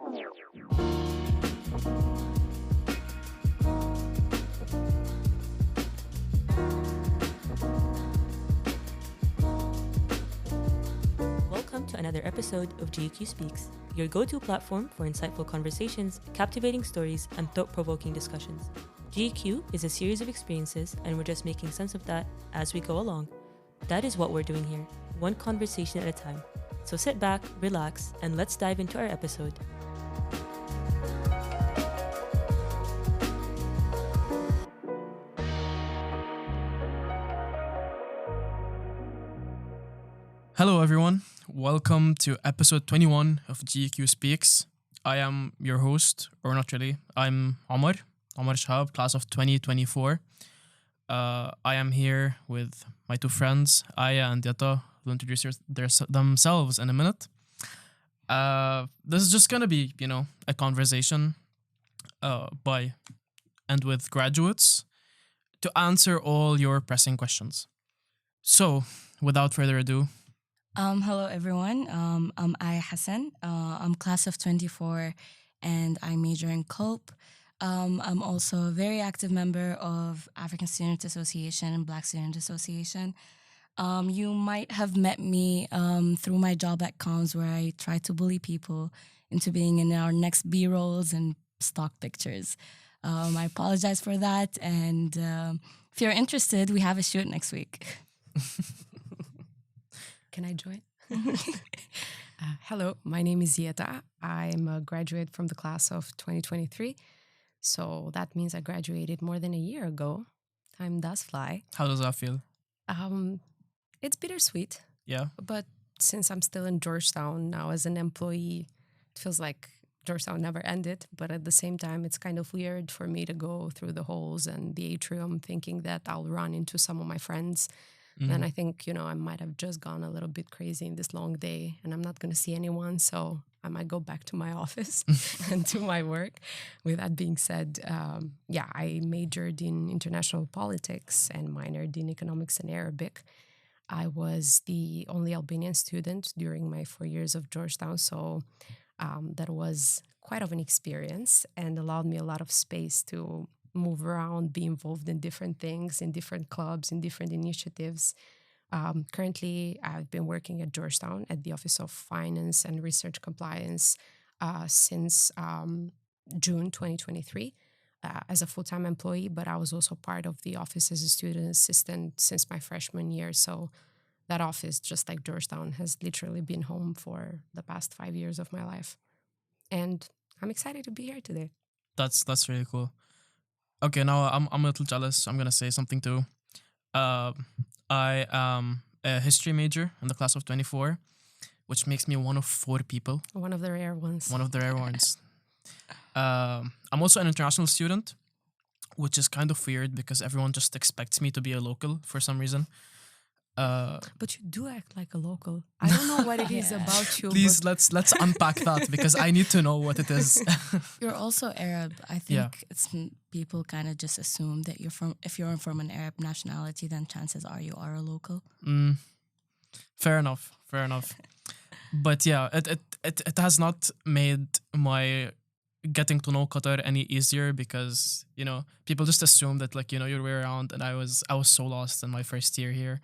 Welcome to another episode of GQ Speaks, your go-to platform for insightful conversations, captivating stories, and thought-provoking discussions. GQ is a series of experiences, and we're just making sense of that as we go along. That is what we're doing here, one conversation at a time. So sit back, relax, and let's dive into our episode. Hello everyone, welcome to episode 21 of GQ Speaks. I am your host, or not really, I'm Omar Shahab, class of 2024. I am here with my two friends, Aya and Yata, who will introduce themselves in a minute. This is just going to be, a conversation by and with graduates to answer all your pressing questions. So, without further ado, hello everyone. I'm Aya Hassan. I'm class of 24 and I major in Culp. I'm also a very active member of African Student Association and Black Student Association. You might have met me through my job at Comms, where I try to bully people into being in our next B-rolls and stock pictures. I apologize for that, and if you're interested, we have a shoot next week. Can I join? Hello, my name is Yeta. I'm a graduate from the class of 2023. So that means I graduated more than a year ago. Time does fly. how does that feel? It's bittersweet. Yeah. But since I'm still in Georgetown now as an employee, it feels like Georgetown never ended. But at the same time, it's kind of weird for me to go through the halls and the atrium thinking that I'll run into some of my friends. Then I think, I might have just gone a little bit crazy in this long day and I'm not going to see anyone. So I might go back to my office and do my work. With that being said, I majored in international politics and minored in economics and Arabic. I was the only Albanian student during my 4 years of Georgetown. So that was quite of an experience and allowed me a lot of space to move around, be involved in different things, in different clubs, in different initiatives. Currently, I've been working at Georgetown at the Office of Finance and Research Compliance since June 2023 as a full-time employee, but I was also part of the office as a student assistant since my freshman year. So that office, just like Georgetown, has literally been home for the past 5 years of my life. And I'm excited to be here today. That's really cool. Okay, now I'm a little jealous. I'm gonna say something too. I am a history major in the class of 24, which makes me one of 4 people. One of the rare ones. One of the rare ones. I'm also an international student, which is kind of weird because everyone just expects me to be a local for some reason. But you do act like a local. I don't know what it is about you. Please, let's unpack that because I need to know what it is. You're also Arab. I think people kind of just assume that if you're from an Arab nationality, then chances are you are a local. Fair enough. But yeah, it has not made my getting to know Qatar any easier because, people just assume that you're way around, and I was so lost in my first year here.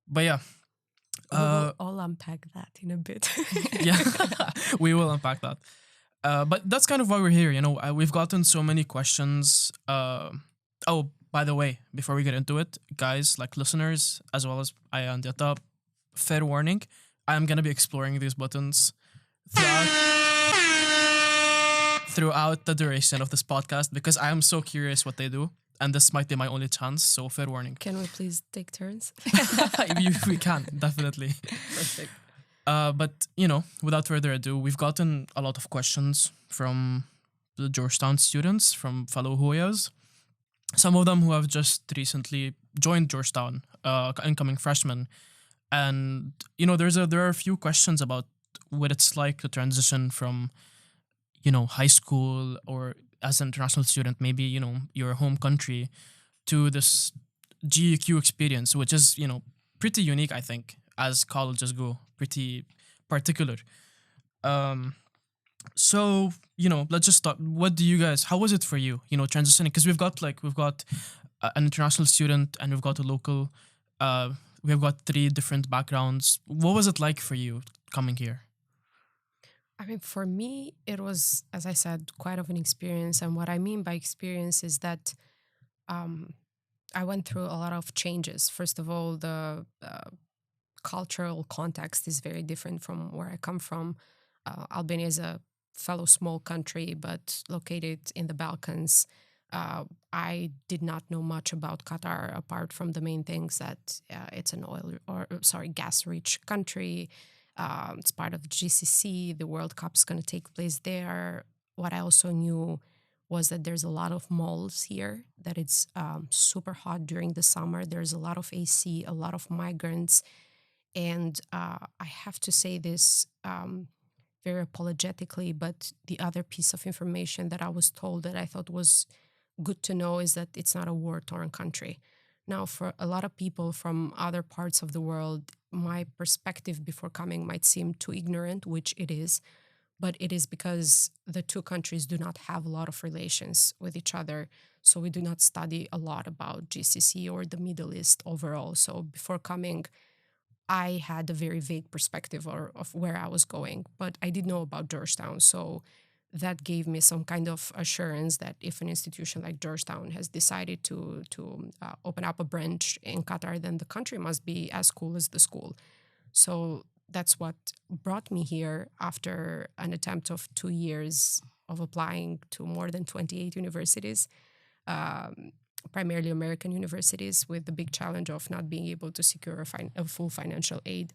But yeah. We will all unpack that in a bit. Yeah, we will unpack that. But that's kind of why we're here. We've gotten so many questions. Oh, by the way, before we get into it, guys, listeners, as well as I and Yata, fair warning, I am going to be exploring these buttons throughout the duration of this podcast because I am so curious what they do. And this might be my only chance, so fair warning. Can we please take turns? We can, definitely. Perfect. But, without further ado, we've gotten a lot of questions from the Georgetown students, from fellow Hoyas. Some of them who have just recently joined Georgetown, incoming freshmen. And, there are a few questions about what it's like to transition from, high school or as an international student, maybe, your home country to this GEQ experience, which is, pretty unique, I think, as colleges go, pretty particular. So, let's just start. How was it for you, transitioning? Because we've got an international student and we've got a local, we've got three different backgrounds. What was it like for you coming here? I mean, for me, it was, as I said, quite of an experience. And what I mean by experience is that um, I went through a lot of changes. First of all, the cultural context is very different from where I come from. Albania is a fellow small country, but located in the Balkans. I did not know much about Qatar apart from the main things that it's an gas-rich country. It's part of the GCC. The World Cup is going to take place there. What I also knew was that there's a lot of malls here, that it's super hot during the summer. There's a lot of AC, a lot of migrants. And I have to say this very apologetically, but the other piece of information that I was told that I thought was good to know is that it's not a war-torn country. Now, for a lot of people from other parts of the world, my perspective before coming might seem too ignorant, which it is, but it is because the two countries do not have a lot of relations with each other. So we do not study a lot about GCC or the Middle East overall. So before coming, I had a very vague perspective of where I was going, but I did know about Georgetown. So that gave me some kind of assurance that if an institution like Georgetown has decided to open up a branch in Qatar, then the country must be as cool as the school. So that's what brought me here after an attempt of 2 years of applying to more than 28 universities, primarily American universities, with the big challenge of not being able to secure a full financial aid.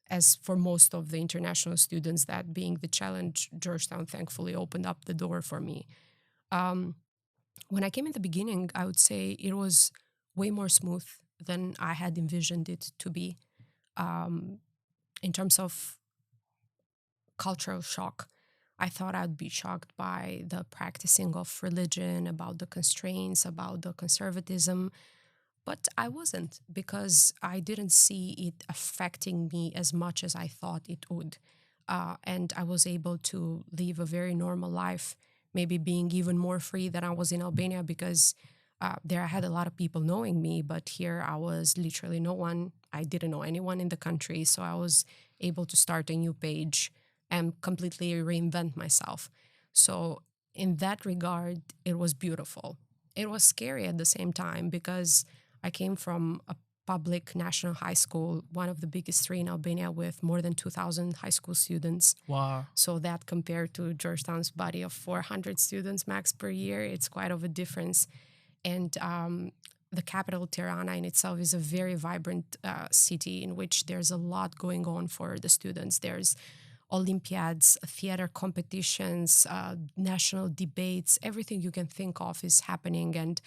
As for most of the international students, that being the challenge, Georgetown thankfully opened up the door for me. When I came in the beginning, I would say it was way more smooth than I had envisioned it to be. In terms of cultural shock, I thought I'd be shocked by the practicing of religion, about the constraints, about the conservatism. But I wasn't, because I didn't see it affecting me as much as I thought it would. And I was able to live a very normal life, maybe being even more free than I was in Albania, because there I had a lot of people knowing me, but here I was literally no one. I didn't know anyone in the country, so I was able to start a new page and completely reinvent myself. So in that regard, it was beautiful. It was scary at the same time, because I came from a public national high school, one of the biggest three in Albania, with more than 2,000 high school students. Wow. So that compared to Georgetown's body of 400 students max per year, it's quite of a difference. And the capital, Tirana, in itself is a very vibrant city in which there's a lot going on for the students. There's Olympiads, theater competitions, national debates, everything you can think of is happening. And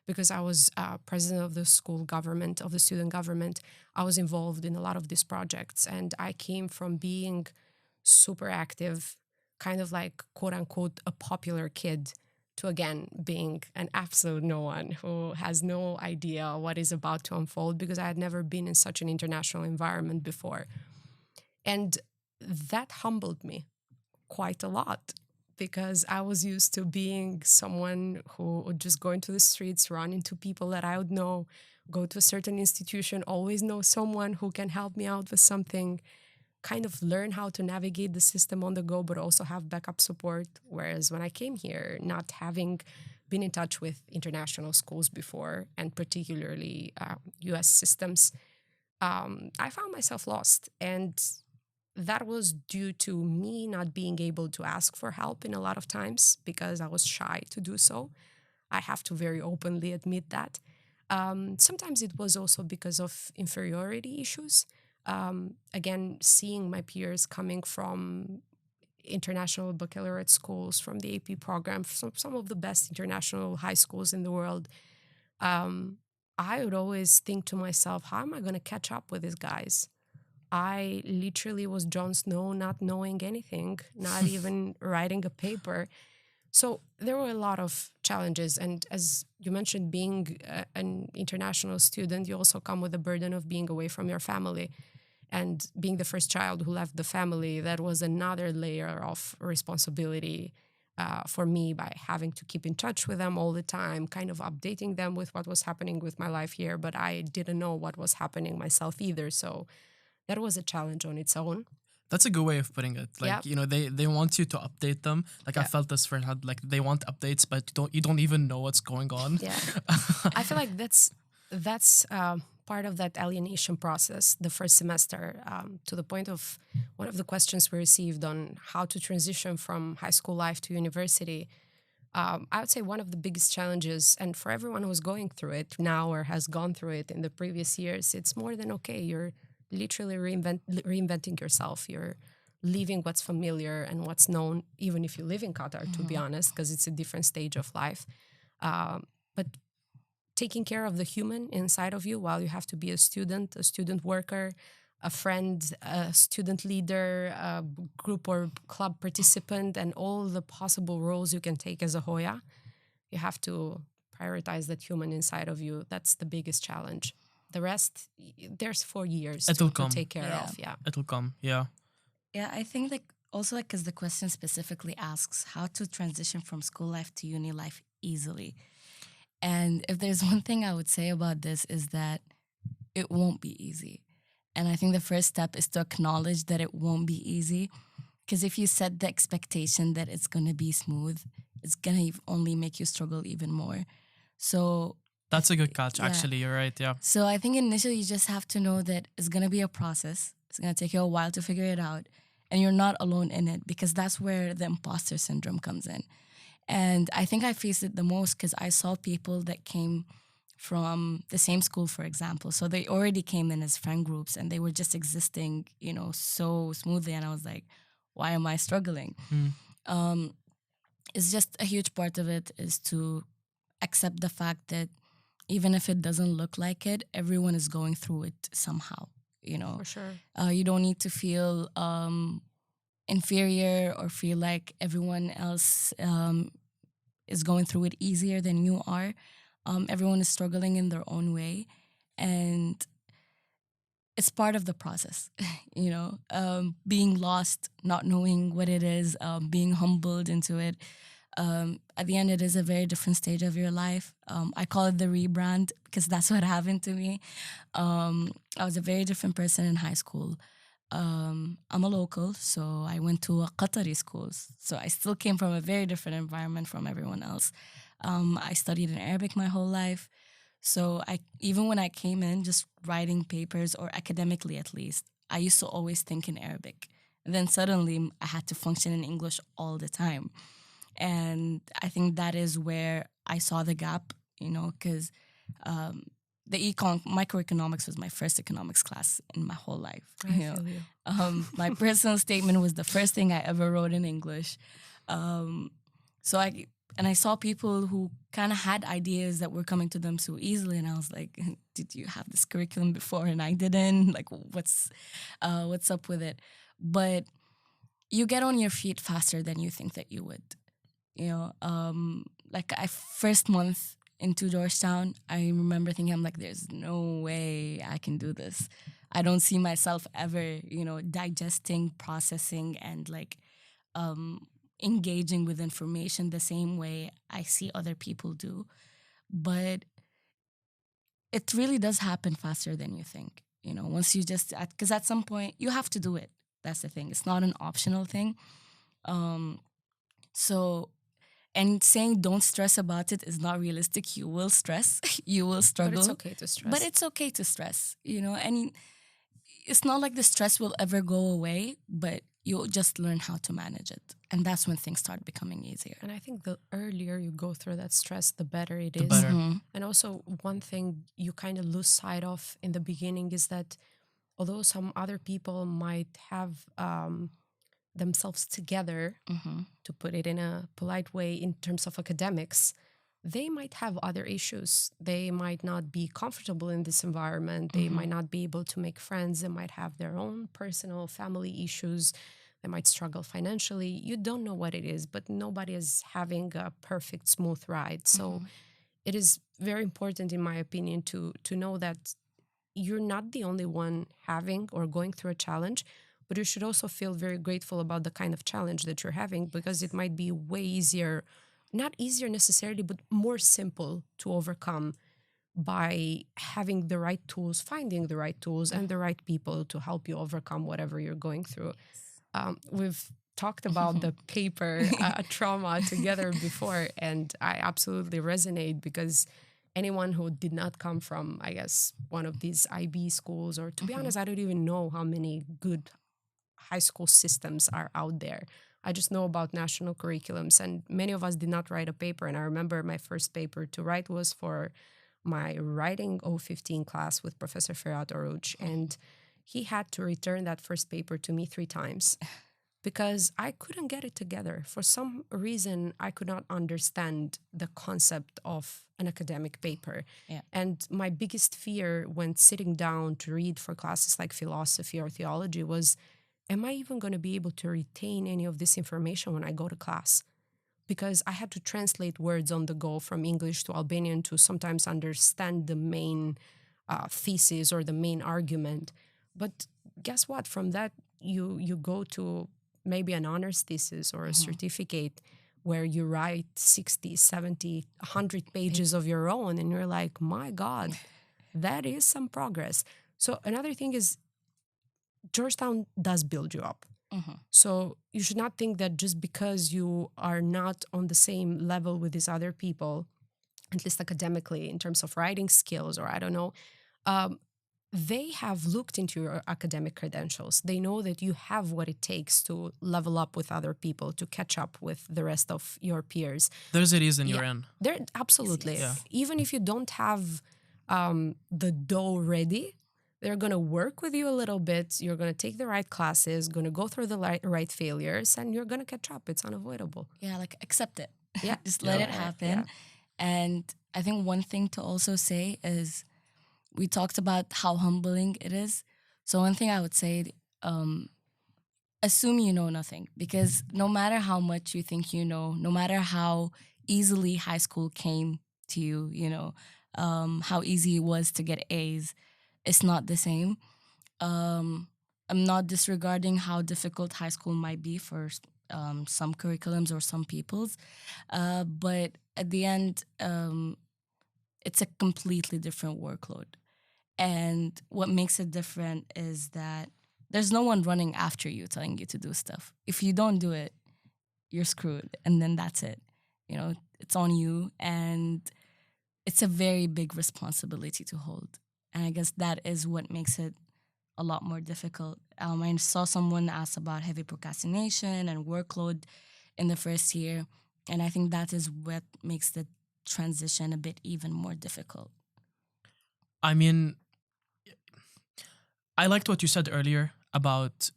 because I was president of the school government, of the student government, I was involved in a lot of these projects. And I came from being super active, kind of like, quote unquote, a popular kid, to again being an absolute no one who has no idea what is about to unfold, because I had never been in such an international environment before. And that humbled me quite a lot, because I was used to being someone who would just go into the streets, run into people that I would know, go to a certain institution, always know someone who can help me out with something, kind of learn how to navigate the system on the go, but also have backup support. Whereas when I came here, not having been in touch with international schools before, and particularly US systems, I found myself lost. And that was due to me not being able to ask for help in a lot of times, because I was shy to do so. I have to very openly admit that. Sometimes it was also because of inferiority issues. Again, seeing my peers coming from international baccalaureate schools, from the AP program, some of the best international high schools in the world, I would always think to myself, how am I going to catch up with these guys? I literally was Jon Snow, not knowing anything, not even writing a paper. So there were a lot of challenges. And as you mentioned, being an international student, you also come with the burden of being away from your family. And being the first child who left the family, that was another layer of responsibility for me, by having to keep in touch with them all the time, kind of updating them with what was happening with my life here. But I didn't know what was happening myself either. So that was a challenge on its own. That's a good way of putting it. Like, they want you to update them. Like, I felt this for like they want updates, but you don't even know what's going on. Yeah. I feel like that's part of that alienation process the first semester, to the point of one of the questions we received on how to transition from high school life to university. I would say one of the biggest challenges, and for everyone who's going through it now or has gone through it in the previous years, it's more than okay. You're literally reinventing yourself. You're leaving what's familiar and what's known, even if you live in Qatar, to be honest, because it's a different stage of life. But taking care of the human inside of you while you have to be a student worker, a friend, a student leader, a group or club participant, and all the possible roles you can take as a Hoya. You have to prioritize that human inside of you. That's the biggest challenge. The rest, there's 4 years to take care of. Yeah, it'll come. Yeah. Yeah, I think also because the question specifically asks how to transition from school life to uni life easily. And if there's one thing I would say about this is that it won't be easy. And I think the first step is to acknowledge that it won't be easy. Because if you set the expectation that it's going to be smooth, it's going to only make you struggle even more. So that's a good catch, actually. You're right, yeah. So I think initially you just have to know that it's going to be a process. It's going to take you a while to figure it out. And you're not alone in it, because that's where the imposter syndrome comes in. And I think I faced it the most because I saw people that came from the same school, for example. So they already came in as friend groups and they were just existing, so smoothly. And I was like, why am I struggling? It's just a huge part of it is to accept the fact that even if it doesn't look like it, everyone is going through it somehow, For sure. You don't need to feel inferior or feel like everyone else is going through it easier than you are. Everyone is struggling in their own way. And it's part of the process, being lost, not knowing what it is, being humbled into it. At the end, it is a very different stage of your life. I call it the rebrand because that's what happened to me. I was a very different person in high school. I'm a local, so I went to a Qatari schools. So I still came from a very different environment from everyone else. I studied in Arabic my whole life. So even when I came in, just writing papers, or academically at least, I used to always think in Arabic. And then suddenly I had to function in English all the time. And I think that is where I saw the gap, because the microeconomics was my first economics class in my whole life. I feel you. My personal statement was the first thing I ever wrote in English. I saw people who kind of had ideas that were coming to them so easily, and I was like, "Did you have this curriculum before and I didn't? Like, what's up with it?" But you get on your feet faster than you think that you would. First month into Georgetown, I remember thinking, I'm like, there's no way I can do this. I don't see myself ever, digesting, processing, and engaging with information the same way I see other people do. But it really does happen faster than you think. Once you because at some point you have to do it. That's the thing. It's not an optional thing. And saying don't stress about it is not realistic. You will stress. You will struggle. But it's okay to stress. But it's okay to stress, and it's not like the stress will ever go away, but you'll just learn how to manage it. And that's when things start becoming easier. And I think the earlier you go through that stress, the better it is. Better. Mm-hmm. And also one thing you kind of lose sight of in the beginning is that although some other people might have themselves together, to put it in a polite way, in terms of academics, they might have other issues. They might not be comfortable in this environment. They might not be able to make friends. They might have their own personal family issues. They might struggle financially. You don't know what it is, but nobody is having a perfect, smooth ride. So it is very important, in my opinion, to know that you're not the only one having or going through a challenge, but you should also feel very grateful about the kind of challenge that you're having, because it might be way easier, not easier necessarily, but more simple to overcome by having the right tools, finding the right tools and the right people to help you overcome whatever you're going through. We've talked about the paper trauma together before, and I absolutely resonate, because anyone who did not come from, I guess, one of these IB schools, or to be honest, I don't even know how many good high school systems are out there. I just know about national curriculums, and many of us did not write a paper. And I remember my first paper to write was for my writing 015 class with Professor Ferhat Oruç, and he had to return that first paper to me 3 times because I couldn't get it together. For some reason, I could not understand the concept of an academic paper. Yeah. And my biggest fear when sitting down to read for classes like philosophy or theology was, am I even going to be able to retain any of this information when I go to class? Because I had to translate words on the go from English to Albanian to sometimes understand the main thesis or the main argument. But guess what? From that, you go to maybe an honors thesis or a certificate where you write 60, 70, 100 pages of your own, and you're like, my God, that is some progress. So another thing is, Georgetown does build you up. So you should not think that just because you are not on the same level with these other people, at least academically, in terms of writing skills, or I don't know, they have looked into your academic credentials. They know that you have what it takes to level up with other people, to catch up with the rest of your peers. There's a reason you're in. There, absolutely. Yes. Yeah. Even if you don't have the dough ready, they're going to work with you a little bit. You're going to take the right classes, going to go through the right failures, and you're going to catch up. It's unavoidable. Yeah, like accept it. Yeah. Just let it happen. Yeah. And I think one thing to also say is, we talked about how humbling it is. So one thing I would say, assume you know nothing, because no matter how much you think you know, no matter how easily high school came to you, how easy it was to get A's, it's not the same. I'm not disregarding how difficult high school might be for some curriculums or some people's, but at the end, it's a completely different workload. And what makes it different is that there's no one running after you telling you to do stuff. If you don't do it, you're screwed. And then that's it. It's on you. And it's a very big responsibility to hold. And I guess that is what makes it a lot more difficult. I saw someone ask about heavy procrastination and workload in the first year. And I think that is what makes the transition a bit even more difficult. I mean, I liked what you said earlier about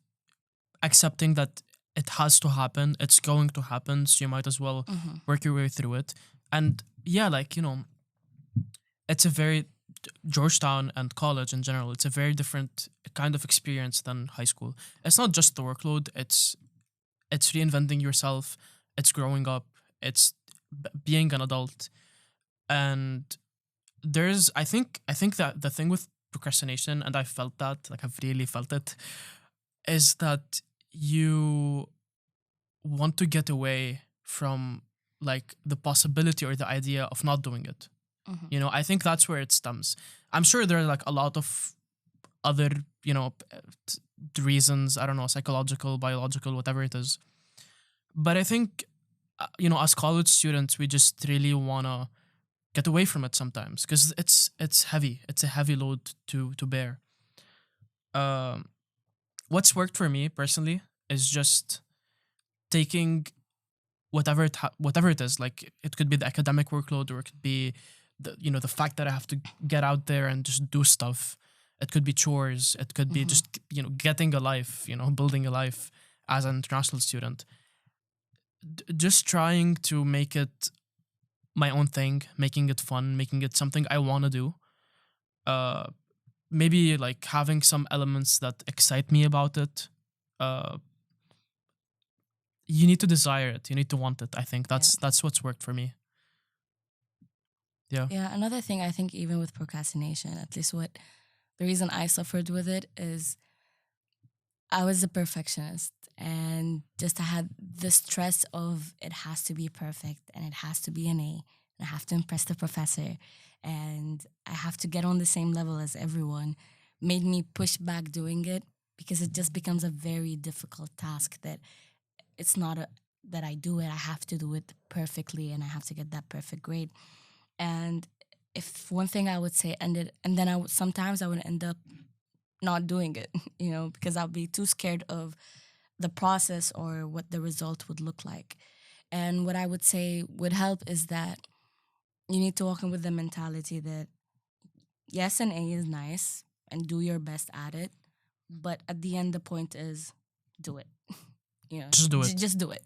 accepting that it has to happen. It's going to happen. So you might as well work your way through it. And yeah, it's a very, Georgetown and college in general, it's a very different kind of experience than high school. It's not just the workload. It's reinventing yourself. It's growing up. It's being an adult. And I think that the thing with procrastination, and I felt that, I've really felt it, is that you want to get away from the possibility or the idea of not doing it. I think that's where it stems. I'm sure there are a lot of other, reasons, I don't know, psychological, biological, whatever it is. But I think, as college students, we just really want to get away from it sometimes, because it's heavy. It's a heavy load to bear. What's worked for me personally is just taking whatever it is. It could be the academic workload, or it could be the fact that I have to get out there and just do stuff. It could be chores. It could be just getting a life. Building a life as an international student. Just trying to make it my own thing, making it fun, making it something I want to do. Maybe having some elements that excite me about it. You need to desire it. You need to want it. I think that's what's worked for me. Yeah. Yeah. Another thing, I think, even with procrastination, at least what the reason I suffered with it is I was a perfectionist, and just I had the stress of it has to be perfect and it has to be an A, and I have to impress the professor, and I have to get on the same level as everyone, made me push back doing it, because it just becomes a very difficult task that it's not that I do it, I have to do it perfectly and I have to get that perfect grade. And if one thing I would say ended, and then sometimes I would end up not doing it, because I'll be too scared of the process or what the result would look like. And what I would say would help is that you need to walk in with the mentality that yes, an A is nice and do your best at it, but at the end, the point is do it. Just do it. Just do it.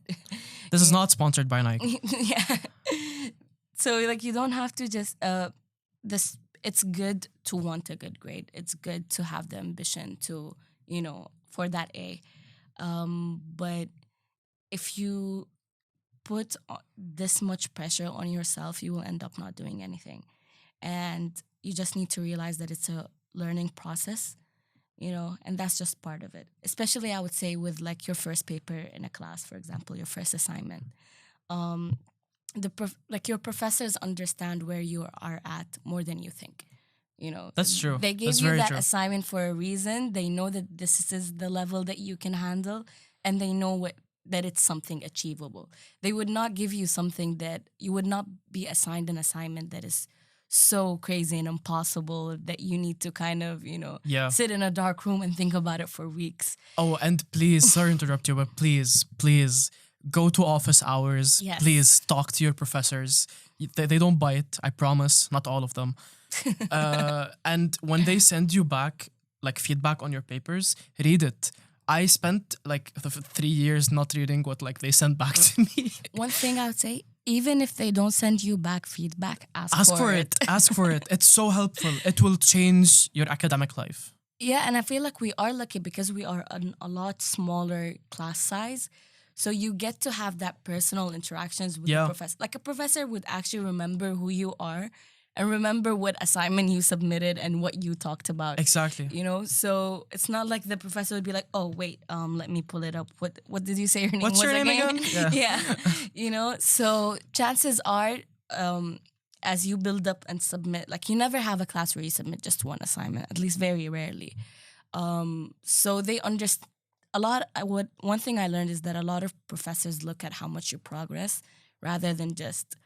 This is not sponsored by Nike. Yeah. So like you don't have to just this. It's good to want a good grade. It's good to have the ambition to for that A. But if you put this much pressure on yourself, you will end up not doing anything. And you just need to realize that it's a learning process, and that's just part of it. Especially, I would say, with like your first paper in a class, for example, your first assignment. Your professors understand where you are at more than you think. That's true. They gave you that assignment for a reason. They know that this is the level that you can handle, and they know that it's something achievable. They would not give you something that you would not be assigned an assignment that is so crazy and impossible that you need to kind of, sit in a dark room and think about it for weeks. Oh, and please, sorry to interrupt you, but please go to office hours. Yes. Please talk to your professors. They don't bite, I promise, not all of them. And when they send you back like feedback on your papers, read it. I spent like 3 years not reading what like they sent back to me. One thing I would say, even if they don't send you back feedback, ask for it. Ask for it. It's so helpful. It will change your academic life. Yeah, and I feel like we are lucky because we are a lot smaller class size. So you get to have that personal interactions with the professor. Like a professor would actually remember who you are and remember what assignment you submitted and what you talked about. Exactly. So it's not like the professor would be like, oh, wait, let me pull it up. What did you say your name What's was your name again? Yeah. So chances are, as you build up and submit, like you never have a class where you submit just one assignment, at least very rarely. So they understand. One thing I learned is that a lot of professors look at how much you progress rather than just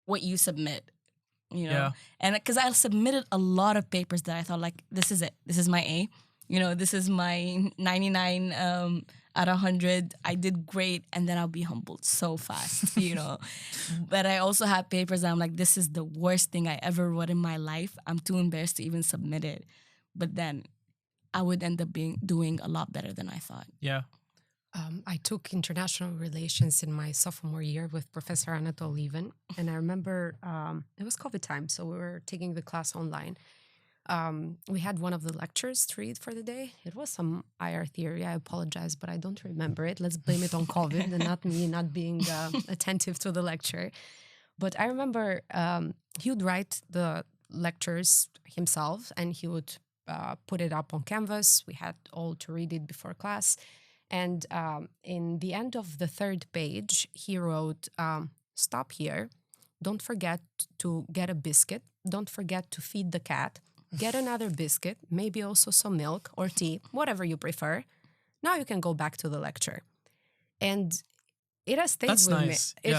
what you submit, And because I submitted a lot of papers that I thought like, this is it. This is my A. This is my 99 out of 100. I did great. And then I'll be humbled so fast, But I also have papers that I'm like, this is the worst thing I ever wrote in my life. I'm too embarrassed to even submit it. But then I would end up doing a lot better than I thought. Yeah. I took international relations in my sophomore year with Professor Anatol even. And I remember it was COVID time, so we were taking the class online. We had one of the lectures to read for the day. It was some IR theory. I apologize, but I don't remember it. Let's blame it on COVID and not me not being attentive to the lecture. But I remember he would write the lectures himself and he would put it up on Canvas. We had all to read it before class. And in the end of the third page, he wrote, stop here. Don't forget to get a biscuit. Don't forget to feed the cat. Get another biscuit, maybe also some milk or tea, whatever you prefer. Now you can go back to the lecture. And it has stayed That's with nice. me.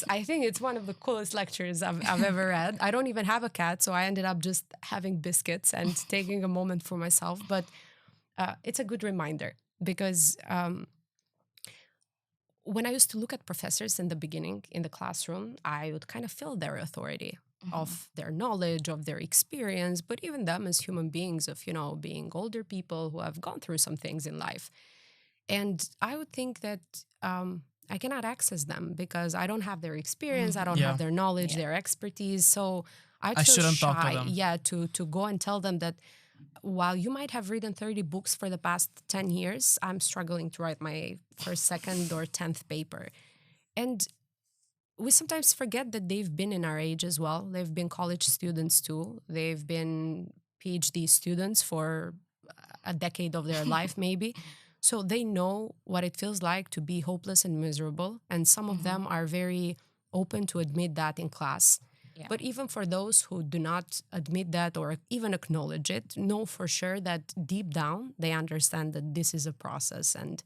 I think it's one of the coolest lectures I've ever read. I don't even have a cat, so I ended up just having biscuits and taking a moment for myself. But it's a good reminder because when I used to look at professors in the beginning in the classroom, I would kind of feel their authority of their knowledge, of their experience, but even them as human beings of, being older people who have gone through some things in life. And I would think that I cannot access them because I don't have their experience, I don't have their knowledge, their expertise. So I shouldn't shy, talk to them. To go and tell them that while you might have written 30 books for the past 10 years, I'm struggling to write my first, second, or 10th paper. And we sometimes forget that they've been in our age as well. They've been college students too. They've been PhD students for a decade of their life, maybe. So they know what it feels like to be hopeless and miserable. And some of them are very open to admit that in class. Yeah. But even for those who do not admit that or even acknowledge it, know for sure that deep down they understand that this is a process, and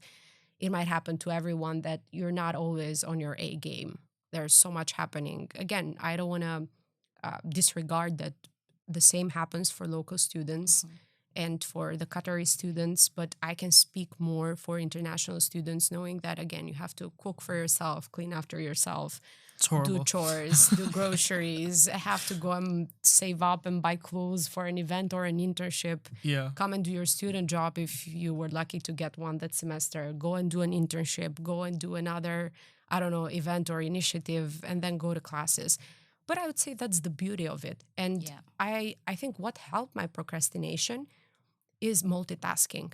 it might happen to everyone that you're not always on your A game. There's so much happening. Again, I don't want to disregard that the same happens for local students and for the Qatari students, but I can speak more for international students, knowing that, again, you have to cook for yourself, clean after yourself, It's horrible. do chores, do groceries, have to go and save up and buy clothes for an event or an internship. Yeah. Come and do your student job if you were lucky to get one that semester. Go and do an internship. Go and do another, I don't know, event or initiative, and then go to classes. But I would say that's the beauty of it. And Yeah. I think what helped my procrastination is multitasking.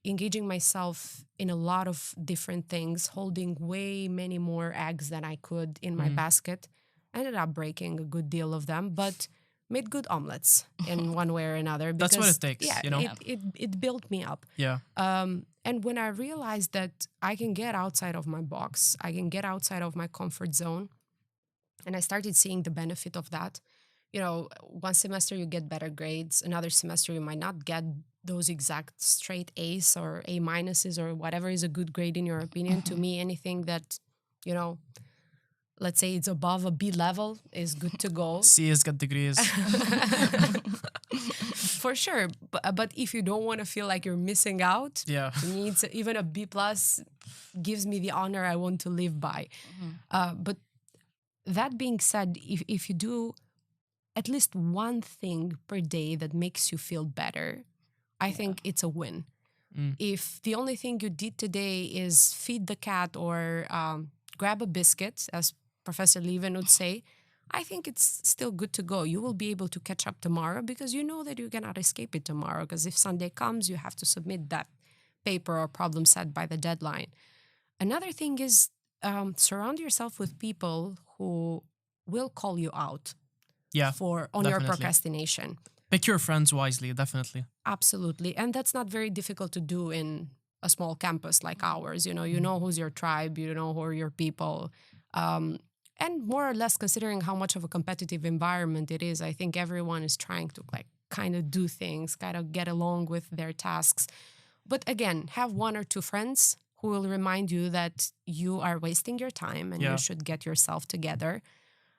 Engaging myself in a lot of different things, holding way many more eggs than I could in my basket. Ended up breaking a good deal of them, but made good omelets in one way or another. That's what because, it takes, yeah, you know? It built me up. Yeah. And when I realized that I can get outside of my box, I can get outside of my comfort zone, and I started seeing the benefit of that. You know, one semester you get better grades, another semester you might not get those exact straight A's or A minuses or whatever is a good grade in your opinion. To me, anything that, you know, let's say it's above a B level is good to go. C has got degrees. For sure. But if you don't want to feel like you're missing out, Yeah. to me, even a B plus gives me the honor I want to live by. But that being said, if you do at least one thing per day that makes you feel better, I think it's a win. If the only thing you did today is feed the cat or grab a biscuit, as Professor Levin would say, I think it's still good to go. You will be able to catch up tomorrow because you know that you cannot escape it tomorrow. Because if Sunday comes, you have to submit that paper or problem set by the deadline. Another thing is surround yourself with people who will call you out Yeah. on your definitely. procrastination. Pick your friends wisely, definitely. Absolutely. And that's not very difficult to do in a small campus like ours. You know who's your tribe, you know who are your people. And more or less considering how much of a competitive environment it is, I think everyone is trying to kind of do things, kind of get along with their tasks. But again, have one or two friends who will remind you that you are wasting your time and you should get yourself together.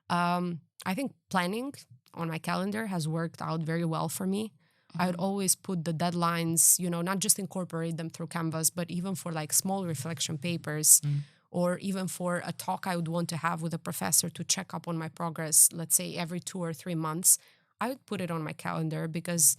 I think planning on my calendar has worked out very well for me. I would always put the deadlines, not just incorporate them through Canvas, but even for small reflection papers or even for a talk I would want to have with a professor to check up on my progress, let's say every 2 or 3 months, I would put it on my calendar because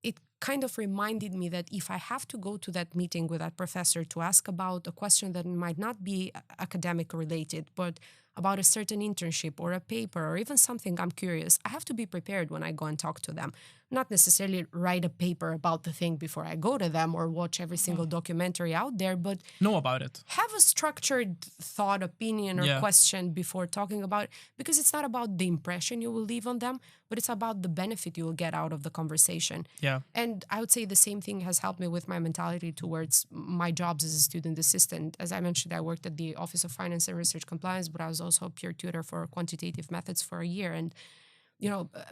it kind of reminded me that if I have to go to that meeting with that professor to ask about a question that might not be academic related, but about a certain internship or a paper or even something I'm curious, I have to be prepared when I go and talk to them. Not necessarily write a paper about the thing before I go to them or watch every single documentary out there, but Know about it. have a structured thought, opinion, or question before talking about it, because it's not about the impression you will leave on them, but it's about the benefit you will get out of the conversation. Yeah. And I would say the same thing has helped me with my mentality towards my jobs as a student assistant. As I mentioned, I worked at the Office of Finance and Research Compliance, but I was also a peer tutor for quantitative methods for a year. And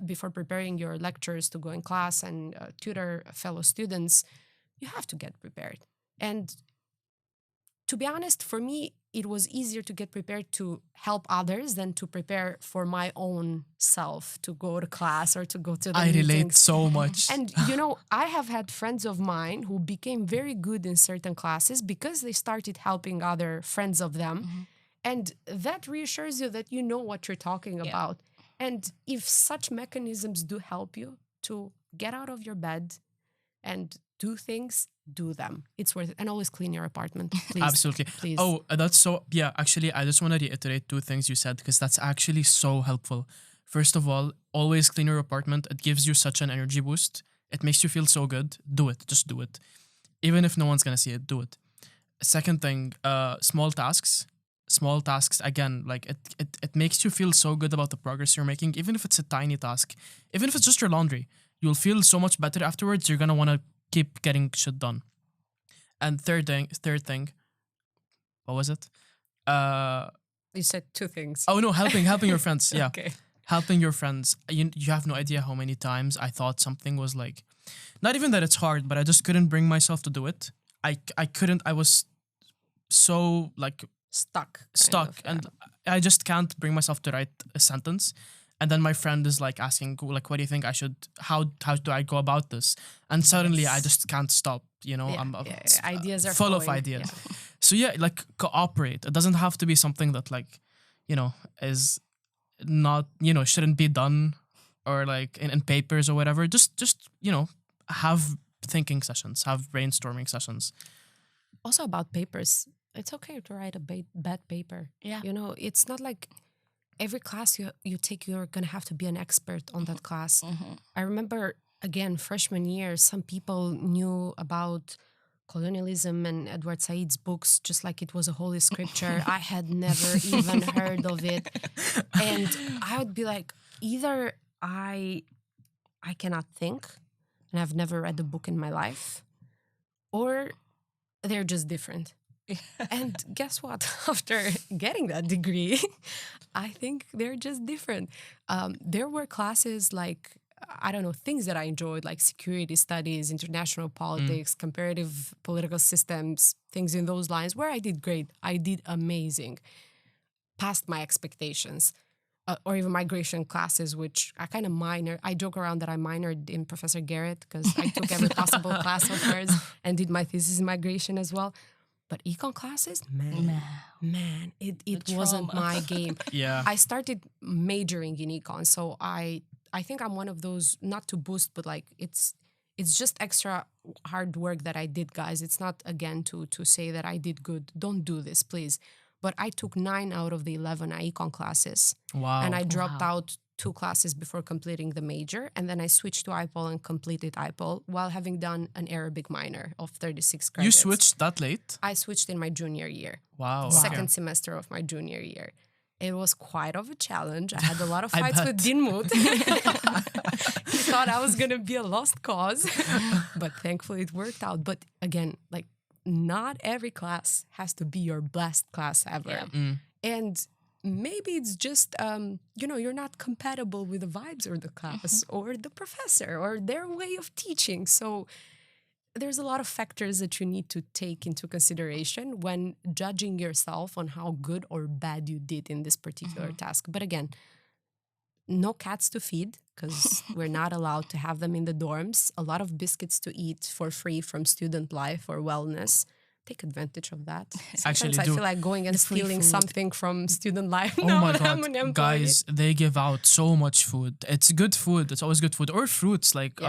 before preparing your lectures to go in class and tutor fellow students, you have to get prepared. And to be honest, for me, it was easier to get prepared to help others than to prepare for my own self to go to class or to go to the I relate meetings. so much. And, I have had friends of mine who became very good in certain classes because they started helping other friends of them. And that reassures you that you know what you're talking about. And if such mechanisms do help you to get out of your bed and do things, do them. It's worth it. And always clean your apartment, please. Absolutely. Please. Oh, that's so... Yeah, actually, I just want to reiterate 2 things you said because that's actually so helpful. First of all, always clean your apartment. It gives you such an energy boost. It makes you feel so good. Do it. Just do it. Even if no one's going to see it, do it. Second thing, small tasks. Small tasks, again, it makes you feel so good about the progress you're making, even if it's a tiny task. Even if it's just your laundry. you'll feel so much better afterwards. You're gonna want to keep getting shit done. And third thing, what was it? You said two things. Oh no, helping your friends. Yeah, Okay. helping your friends. You have no idea how many times I thought something was like, not even that it's hard, but I just couldn't bring myself to do it. I couldn't. I was so like Stuck. and I just can't bring myself to write a sentence. And then my friend is like asking, like, what do you think I should? How do I go about this? And suddenly I just can't stop. You know, Ideas are full of flowing. ideas. Yeah. So yeah, like cooperate. It doesn't have to be something that like, you know, is not, you know, shouldn't be done or like in papers or whatever. Just you know, have thinking sessions, have brainstorming sessions. Also about papers, it's okay to write a bad paper. Yeah. You know, it's not like every class you take, you're going to have to be an expert on that class. I remember, again, freshman year, some people knew about colonialism and Edward Said's books just like it was a holy scripture. I had never even heard of it. And I would be like, either I cannot think and I've never read a book in my life, or they're just different. And guess what? After getting that degree, I think they're just different. There were classes like, I don't know, things that I enjoyed, like security studies, international politics, comparative political systems, things in those lines, where I did great. I did amazing, past my expectations. Or even migration classes, which I joke around that I minored in Professor Garrett because I took every possible class of hers and did my thesis in migration as well. But econ classes, man, it wasn't my game. Yeah. I started majoring in econ, so I think I'm one of those, not to boost, but like it's just extra hard work that I did, guys. It's not, again, to say that I did good. Don't do this, please. But I took 9 out of the 11 econ classes. Wow. And I dropped out 2 classes before completing the major. And then I switched to IPOL and completed IPOL while having done an Arabic minor of 36 credits. You switched that late? I switched in my junior year. Wow. Second semester of my junior year. It was quite of a challenge. I had a lot of fights bet. with Dinmut. He thought I was going to be a lost cause. But thankfully it worked out. But again, like, not every class has to be your best class ever. Yeah. And maybe it's just, you're not compatible with the vibes or the class or the professor or their way of teaching. So there's a lot of factors that you need to take into consideration when judging yourself on how good or bad you did in this particular task. But again, no cats to feed because we're not allowed to have them in the dorms. A lot of biscuits to eat for free from student life or wellness. Take advantage of that. Sometimes Actually, I do. feel like going and free stealing food. something from student life. Oh No, my I'm an god, employee. guys! They give out so much food. It's good food. It's always good food or fruits like Eat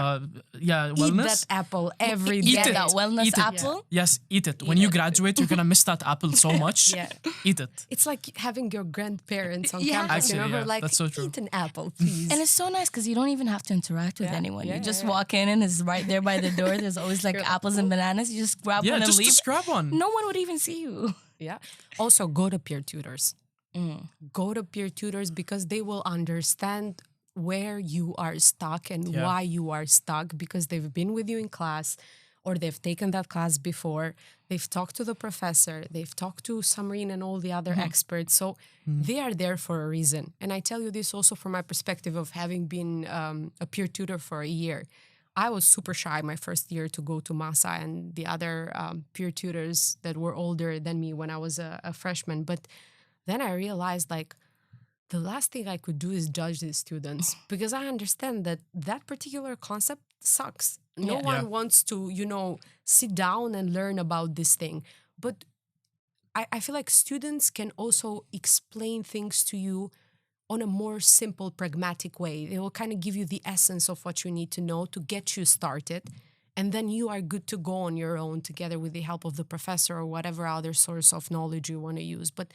wellness. that apple every Eat day. it. That wellness Eat it. apple. Yes, eat it. When you graduate, you're gonna miss that apple so much. Yeah. Eat it. It's like having your grandparents on Yeah. campus, Actually, who yeah, are like, that's so true. eat an apple, please. And it's so nice because you don't even have to interact with Yeah, anyone. yeah, You just yeah. walk in and it's right there by the door. There's always like You're like, apples and bananas. You just grab Yeah, one and just leave. grab one. No one would even see you. Yeah. Also, go to peer tutors. Go to peer tutors because they will understand where you are stuck and Yeah. why you are stuck because they've been with you in class or they've taken that class before. They've talked to the professor. They've talked to Samreen and all the other experts. So they are there for a reason. And I tell you this also from my perspective of having been a peer tutor for a year. I was super shy my first year to go to Masa and the other peer tutors that were older than me when I was a freshman. But then I realized like the last thing I could do is judge these students because I understand that that particular concept sucks. No Yeah. one wants to, sit down and learn about this thing. But I feel like students can also explain things to you on a more simple, pragmatic way. They will kind of give you the essence of what you need to know to get you started. And then you are good to go on your own together with the help of the professor or whatever other source of knowledge you want to use. But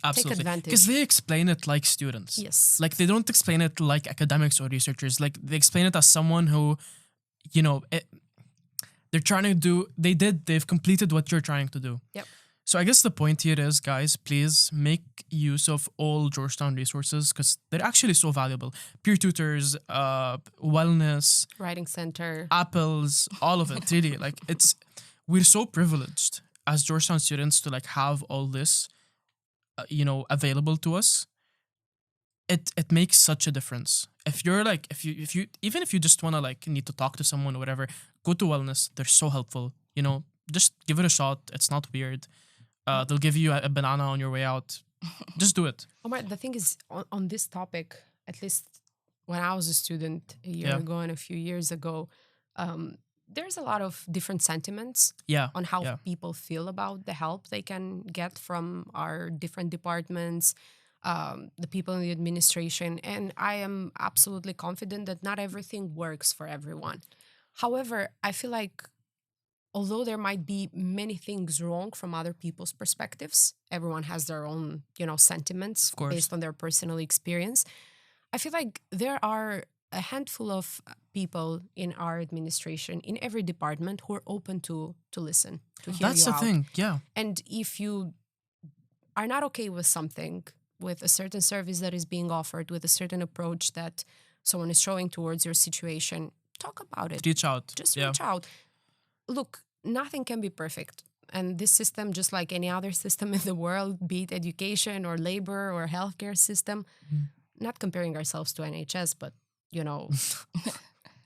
Absolutely. advantage. Because they explain it like students. yes. Like they don't explain it like academics or researchers. Like they explain it as someone who, they're trying to do, they've completed what you're trying to do. Yep. So I guess the point here is, guys, please make use of all Georgetown resources because they're actually so valuable. Peer tutors, wellness, Writing center. apples, all of it. Really, like we're so privileged as Georgetown students to like have all this, available to us. It makes such a difference. If you're like, if you even if you just wanna like need to talk to someone or whatever, go to wellness. They're so helpful. Just give it a shot. It's not weird. They'll give you a banana on your way out. Just do it. Omar, the thing is, on this topic, at least when I was a student a year ago and a few years ago, there's a lot of different sentiments on how people feel about the help they can get from our different departments, the people in the administration. And I am absolutely confident that not everything works for everyone. However, I feel like although there might be many things wrong from other people's perspectives, everyone has their own, sentiments based on their personal experience. I feel like there are a handful of people in our administration, in every department, who are open to listen, to hear That's you the out. thing, yeah. And if you are not okay with something, with a certain service that is being offered, with a certain approach that someone is showing towards your situation, talk about it. Reach out. Just reach out. Look, nothing can be perfect. And this system, just like any other system in the world, be it education or labor or healthcare system, not comparing ourselves to NHS, but,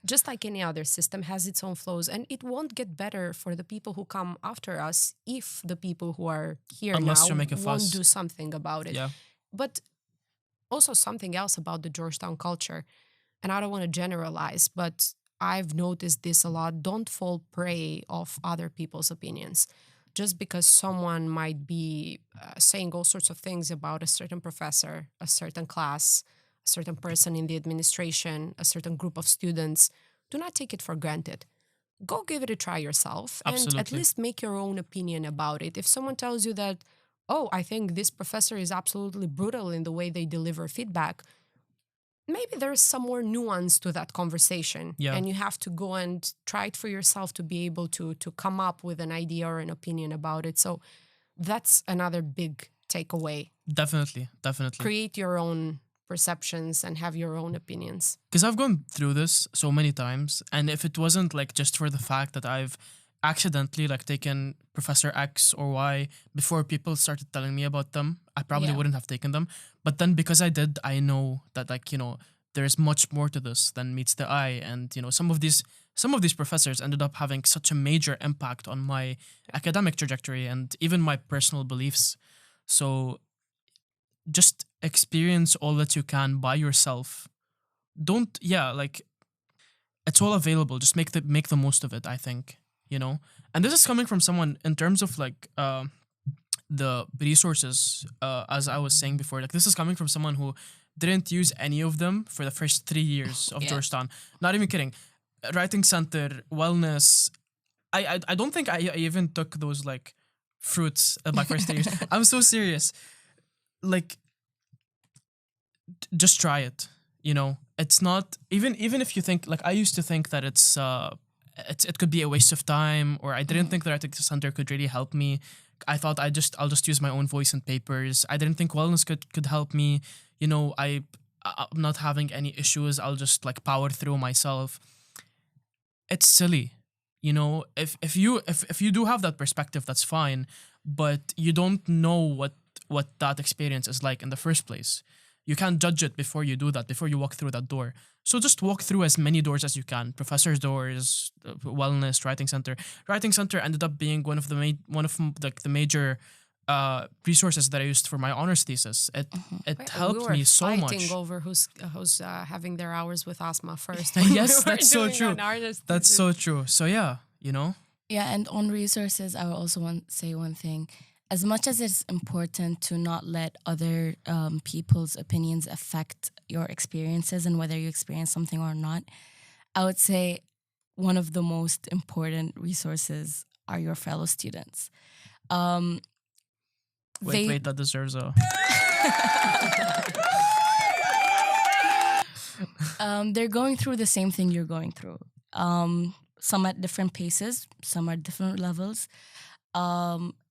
just like any other system, has its own flaws. And it won't get better for the people who come after us if the people who are here Unless now you make a won't fuss. do something about it. Yeah. But also something else about the Georgetown culture, and I don't want to generalize, but I've noticed this a lot. Don't fall prey of other people's opinions. Just because someone might be saying all sorts of things about a certain professor, a certain class, a certain person in the administration, a certain group of students, do not take it for granted. Go give it a try yourself. Absolutely. And at least make your own opinion about it. If someone tells you that, oh, I think this professor is absolutely brutal in the way they deliver feedback, maybe there's some more nuance to that conversation. Yeah. And you have to go and try it for yourself to be able to come up with an idea or an opinion about it. So that's another big takeaway. Definitely. Create your own perceptions and have your own opinions. Because I've gone through this so many times, and if it wasn't like just for the fact that I've accidentally like taken Professor X or Y before people started telling me about them, I probably wouldn't have taken them. But then because I did, I know that there's much more to this than meets the eye. And some of these professors ended up having such a major impact on my academic trajectory and even my personal beliefs. So just experience all that you can by yourself. It's all available. Just make the most of it, I think. And this is coming from someone in terms of the resources, as I was saying before, this is coming from someone who didn't use any of them for the first 3 years of Georgetown. Not even kidding. Writing center, wellness. I don't think I even took those fruits at my first 3 years. I'm so serious. Just try it. It's not even if you think I used to think that it could be a waste of time, or I didn't think that writing center could really help me. I thought I'll just use my own voice and papers. I didn't think wellness could help me. I'm not having any issues. I'll just power through myself. It's silly. If you do have that perspective, that's fine, but you don't know what that experience is like in the first place. You can't judge it before you do that, before you walk through that door. So just walk through as many doors as you can. Professor's doors, wellness, writing center. Writing center ended up being one of the major resources that I used for my honors thesis. It helped me so much. We were fighting over who's having their hours with asthma first. Yes, that's so true. That's so true. So yeah. Yeah, and on resources, I would also want to say one thing. As much as it's important to not let other people's opinions affect your experiences and whether you experience something or not, I would say one of the most important resources are your fellow students. Wait, that deserves a... They're going through the same thing you're going through. Some at different paces, some at different levels.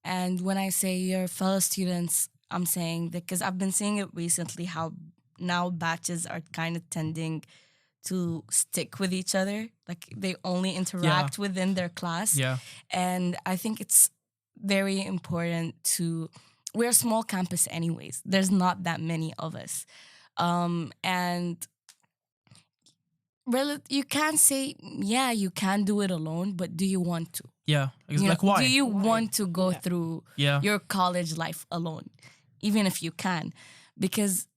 And when I say your fellow students, I'm saying that because I've been seeing it recently how now batches are kind of tending to stick with each other. Like they only interact within their class. Yeah. And I think it's very important to, we're a small campus anyways. There's not that many of us. And you can say, yeah, you can do it alone, but do you want to? Yeah. You know, Like why? do you want to go through Yeah. your college life alone, even if you can? Because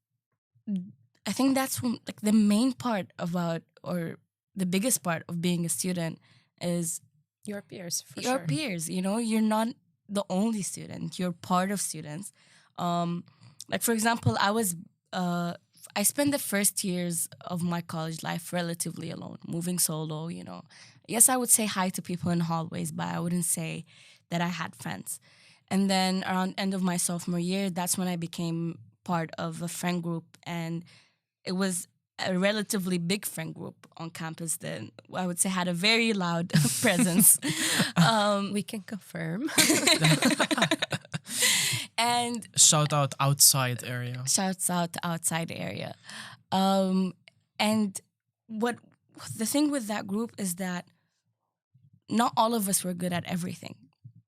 I think that's like the main part about, or the biggest part of being a student is Your peers, for your sure. peers. You know, you're not the only student. You're part of students. Like for example, I spent the first years of my college life relatively alone, moving solo. You know, yes, I would say hi to people in hallways, but I wouldn't say that I had friends. And then around end of my sophomore year, that's when I became part of a friend group, and it was a relatively big friend group on campus that I would say had a very loud presence. We can confirm. And Shout out outside area. shouts out to outside area. And what the thing with that group is that not all of us were good at everything.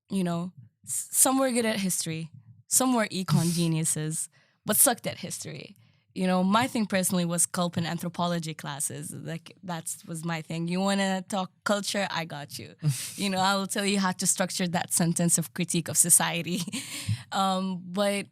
You know, some were good at history, some were econ geniuses, but sucked at history. You know, my thing personally was culp and anthropology classes. Like that was my thing. You want to talk culture? I got you. You know, I will tell you how to structure that sentence of critique of society. But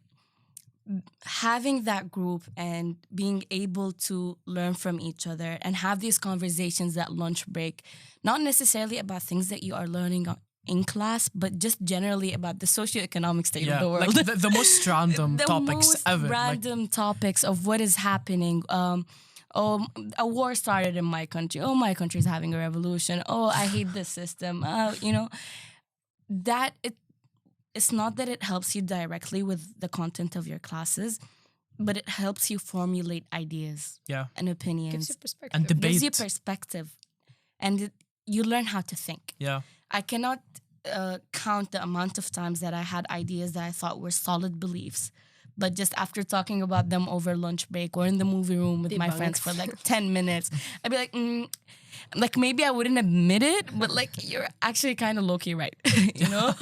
having that group and being able to learn from each other and have these conversations at lunch break, not necessarily about things that you are learning in class, but just generally about the socioeconomic state of the world. Like the most random The topics most ever. random topics of what is happening. Oh, a war started in my country. Oh, my country is having a revolution. Oh, I hate this system. You know, it's not that it helps you directly with the content of your classes, but it helps you formulate ideas and opinions. Gives you perspective. And debate. Gives you perspective. And you learn how to think. Yeah. I cannot count the amount of times that I had ideas that I thought were solid beliefs, but just after talking about them over lunch break or in the movie room with my friends for like 10 minutes, I'd be like maybe I wouldn't admit it, but like you're actually kind of low-key right, you know?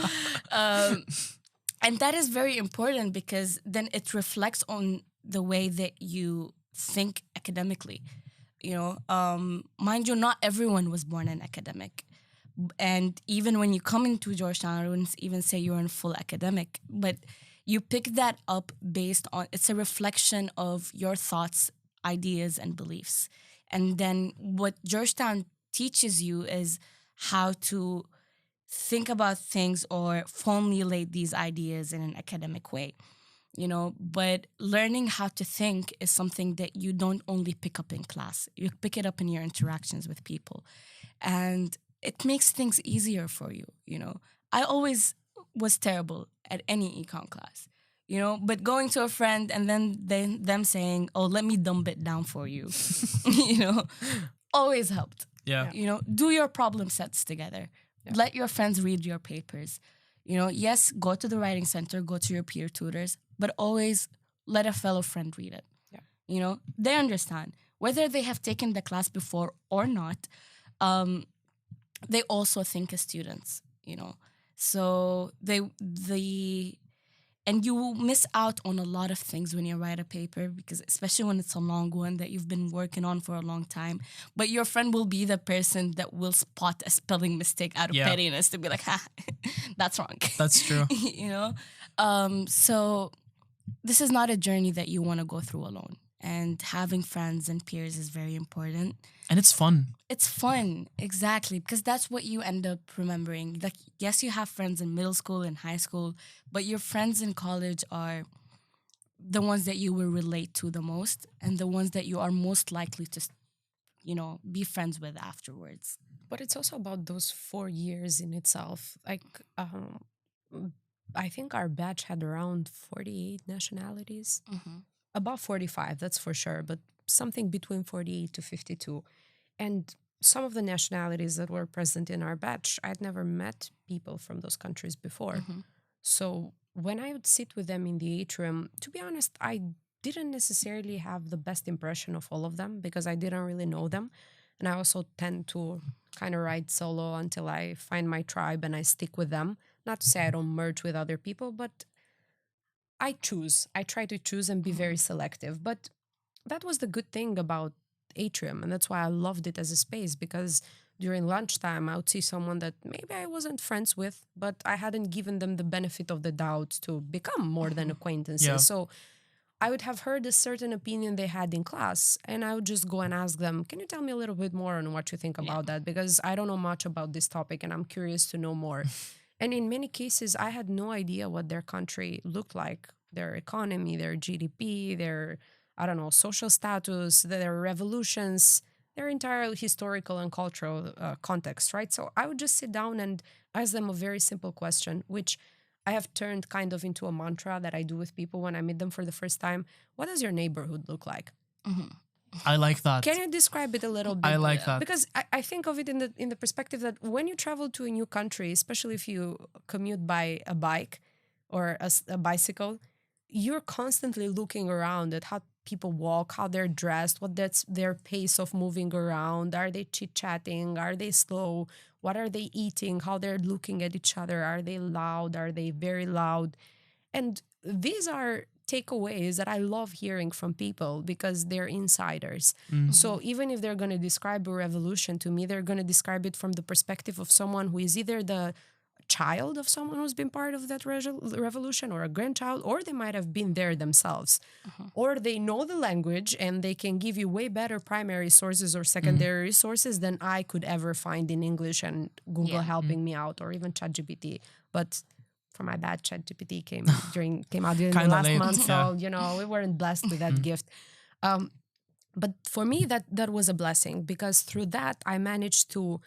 And that is very important because then it reflects on the way that you think academically. You know, mind you, not everyone was born an academic. And even when you come into Georgetown, I wouldn't even say you're a full academic, but you pick that up based on, it's a reflection of your thoughts, ideas, and beliefs. And then what Georgetown teaches you is how to think about things or formulate these ideas in an academic way. You know, but learning how to think is something that you don't only pick up in class. You pick it up in your interactions with people. And it makes things easier for you, you know. I always was terrible at any econ class, you know, but going to a friend and then them saying, oh, let me dumb it down for you, you know, always helped. Yeah. You know, do your problem sets together. Yeah. Let your friends read your papers. You know, yes, go to the writing center, go to your peer tutors, but always let a fellow friend read it. Yeah. You know, they understand. Whether they have taken the class before or not, they also think as students, you know. So and you will miss out on a lot of things when you write a paper, because especially when it's a long one that you've been working on for a long time. But your friend will be the person that will spot a spelling mistake out of pettiness to be like, ha, that's wrong. That's true. You know? So this is not a journey that you want to go through alone. And having friends and peers is very important. And it's fun. It's fun, exactly, because that's what you end up remembering. Like, yes, you have friends in middle school and high school, but your friends in college are the ones that you will relate to the most and the ones that you are most likely to, you know, be friends with afterwards. But it's also about those 4 years in itself. Like, I think our batch had around 48 nationalities. Mm-hmm. About 45, that's for sure, but something between 48 to 52. And some of the nationalities that were present in our batch, I'd never met people from those countries before. Mm-hmm. So when I would sit with them in the atrium, to be honest, I didn't necessarily have the best impression of all of them because I didn't really know them. And I also tend to kind of ride solo until I find my tribe and I stick with them. Not to say I don't merge with other people, but I choose. I try to choose and be very selective. But that was the good thing about Atrium. And that's why I loved it as a space, because during lunchtime, I would see someone that maybe I wasn't friends with, but I hadn't given them the benefit of the doubt to become more than acquaintances. Yeah. So I would have heard a certain opinion they had in class, and I would just go and ask them, can you tell me a little bit more on what you think about that? Because I don't know much about this topic and I'm curious to know more. And in many cases, I had no idea what their country looked like, their economy, their GDP, their, I don't know, social status, their revolutions, their entire historical and cultural context, right? So I would just sit down and ask them a very simple question, which I have turned kind of into a mantra that I do with people when I meet them for the first time. What does your neighborhood look like? I like that. Can you describe it a little bit? I like that. Because I think of it in the perspective that when you travel to a new country, especially if you commute by a bike or a bicycle, you're constantly looking around at how people walk, how they're dressed, what that's their pace of moving around. Are they chit-chatting? Are they slow? What are they eating? How they're looking at each other? Are they loud? Are they very loud? And these are takeaways that I love hearing from people because they're insiders. So even if they're going to describe a revolution to me, they're going to describe it from the perspective of someone who is either the child of someone who's been part of that revolution, or a grandchild, or they might have been there themselves, or they know the language and they can give you way better primary sources or secondary resources than I could ever find in English and Google helping me out, or even ChatGPT. But for my bad, ChatGPT came out during the last late, month, so we weren't blessed with that gift. But for me, that was a blessing, because through that I managed to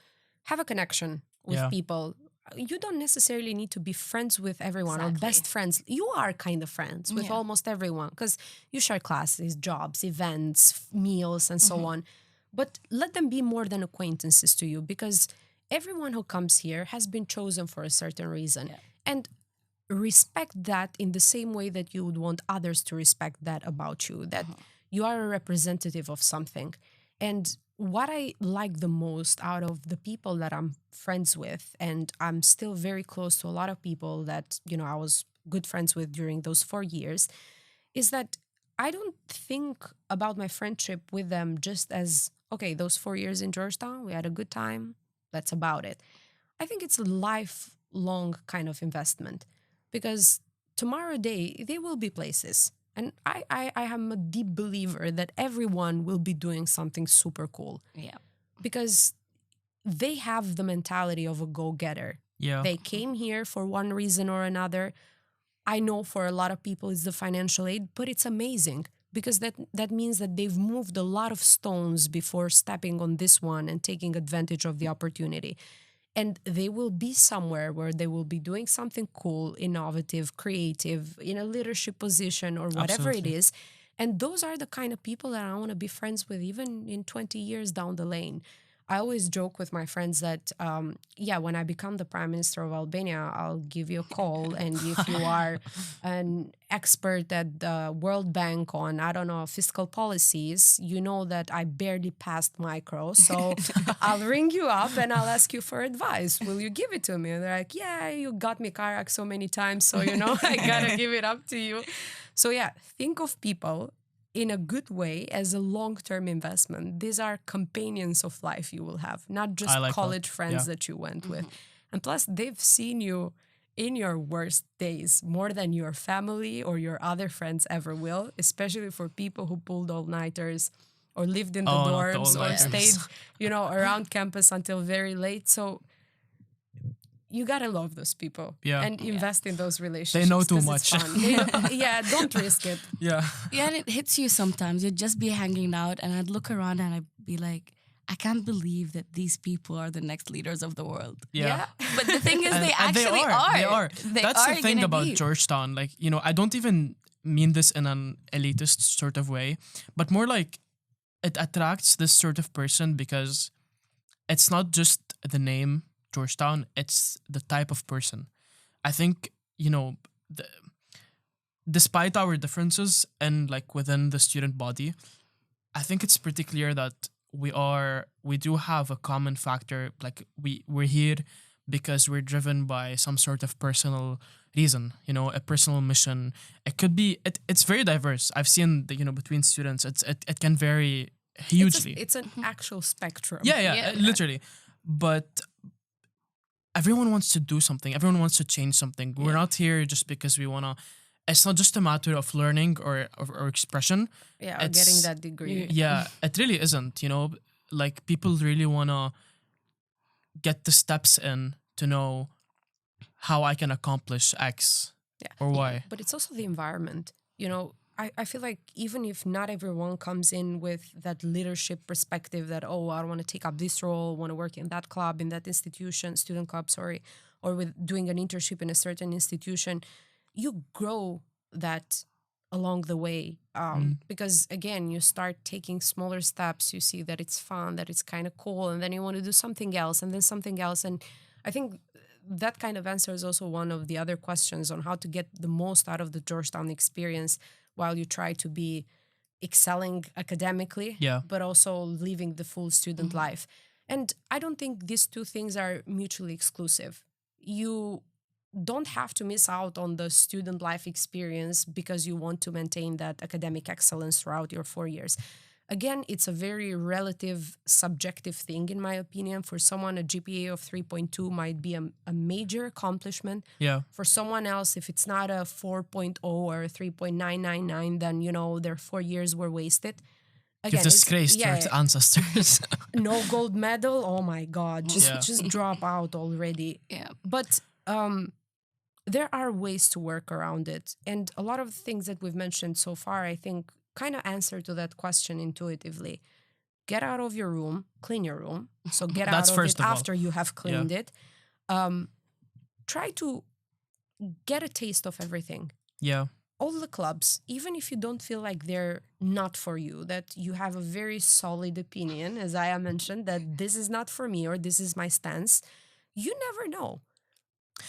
have a connection with people. You don't necessarily need to be friends with everyone or best friends. You are kind of friends with almost everyone because you share classes, jobs, events, meals, and so on. But let them be more than acquaintances to you, because everyone who comes here has been chosen for a certain reason. And respect that in the same way that you would want others to respect that about you, that you are a representative of something. And what I like the most out of the people that I'm friends with, and I'm still very close to a lot of people that, I was good friends with during those 4 years, is that I don't think about my friendship with them just as, okay, those 4 years in Georgetown, we had a good time, that's about it. I think it's a lifelong kind of investment, because tomorrow day, there will be places. And I am a deep believer that everyone will be doing something super cool. Yeah. Because they have the mentality of a go-getter. Yeah. They came here for one reason or another. I know for a lot of people it's the financial aid, but it's amazing, because that means that they've moved a lot of stones before stepping on this one and taking advantage of the opportunity. And they will be somewhere where they will be doing something cool, innovative, creative, in a leadership position or whatever it is. And those are the kind of people that I want to be friends with, even in 20 years down the lane. I always joke with my friends that, when I become the Prime Minister of Albania, I'll give you a call. And if you are an expert at the World Bank on, I don't know, fiscal policies, you know that I barely passed micro. So I'll ring you up and I'll ask you for advice. Will you give it to me? And they're like, yeah, you got me kayak so many times. So, I got to give it up to you. So think of people in a good way as a long-term investment. These are companions of life you will have, not just college friends that you went with. And plus, they've seen you in your worst days more than your family or your other friends ever will, especially for people who pulled all-nighters or lived in the dorms or stayed, around campus until very late. So you gotta love those people and invest in those relationships. They know too much. Don't risk it. Yeah, and it hits you sometimes. You'd just be hanging out and I'd look around and I'd be like, I can't believe that these people are the next leaders of the world. Yeah. But the thing is, they actually They are. That's the thing about be. Georgetown. Like, I don't even mean this in an elitist sort of way, but more like it attracts this sort of person because it's not just the name Georgetown, it's the type of person. I think you know, the, despite our differences and like within the student body, I think it's pretty clear that we do have a common factor. Like we're here because we're driven by some sort of personal reason, a personal mission. It could be it's very diverse. I've seen that, between students, it can vary hugely. It's an actual spectrum. Yeah, literally. But everyone wants to do something. Everyone wants to change something. We're not here just because we want to. It's not just a matter of learning or expression. Yeah, or getting that degree. Yeah, it really isn't, Like, people really want to get the steps in to know how I can accomplish X or Y. But it's also the environment. I feel like even if not everyone comes in with that leadership perspective that, oh, I want to take up this role, want to work in that club, in that institution, student club, or with doing an internship in a certain institution, you grow that along the way. Because again, you start taking smaller steps, you see that it's fun, that it's kind of cool, and then you want to do something else and then something else. And I think that kind of answer is also one of the other questions on how to get the most out of the Georgetown experience while you try to be excelling academically, but also living the full student life. And I don't think these two things are mutually exclusive. You don't have to miss out on the student life experience because you want to maintain that academic excellence throughout your 4 years. Again, it's a very relative, subjective thing, in my opinion. For someone, a GPA of 3.2 might be a major accomplishment. Yeah. For someone else, if it's not a 4.0 or a 3.999, then, their 4 years were wasted. Again, you've disgraced your ancestors. No gold medal? Oh, my God. Just drop out already. Yeah. But there are ways to work around it. And a lot of the things that we've mentioned so far, I think, kind of answer to that question intuitively. Get out of your room, clean your room. So get out of it after you have cleaned it. Try to get a taste of everything. Yeah. All the clubs, even if you don't feel like they're not for you, that you have a very solid opinion, as I mentioned, that this is not for me or this is my stance, you never know.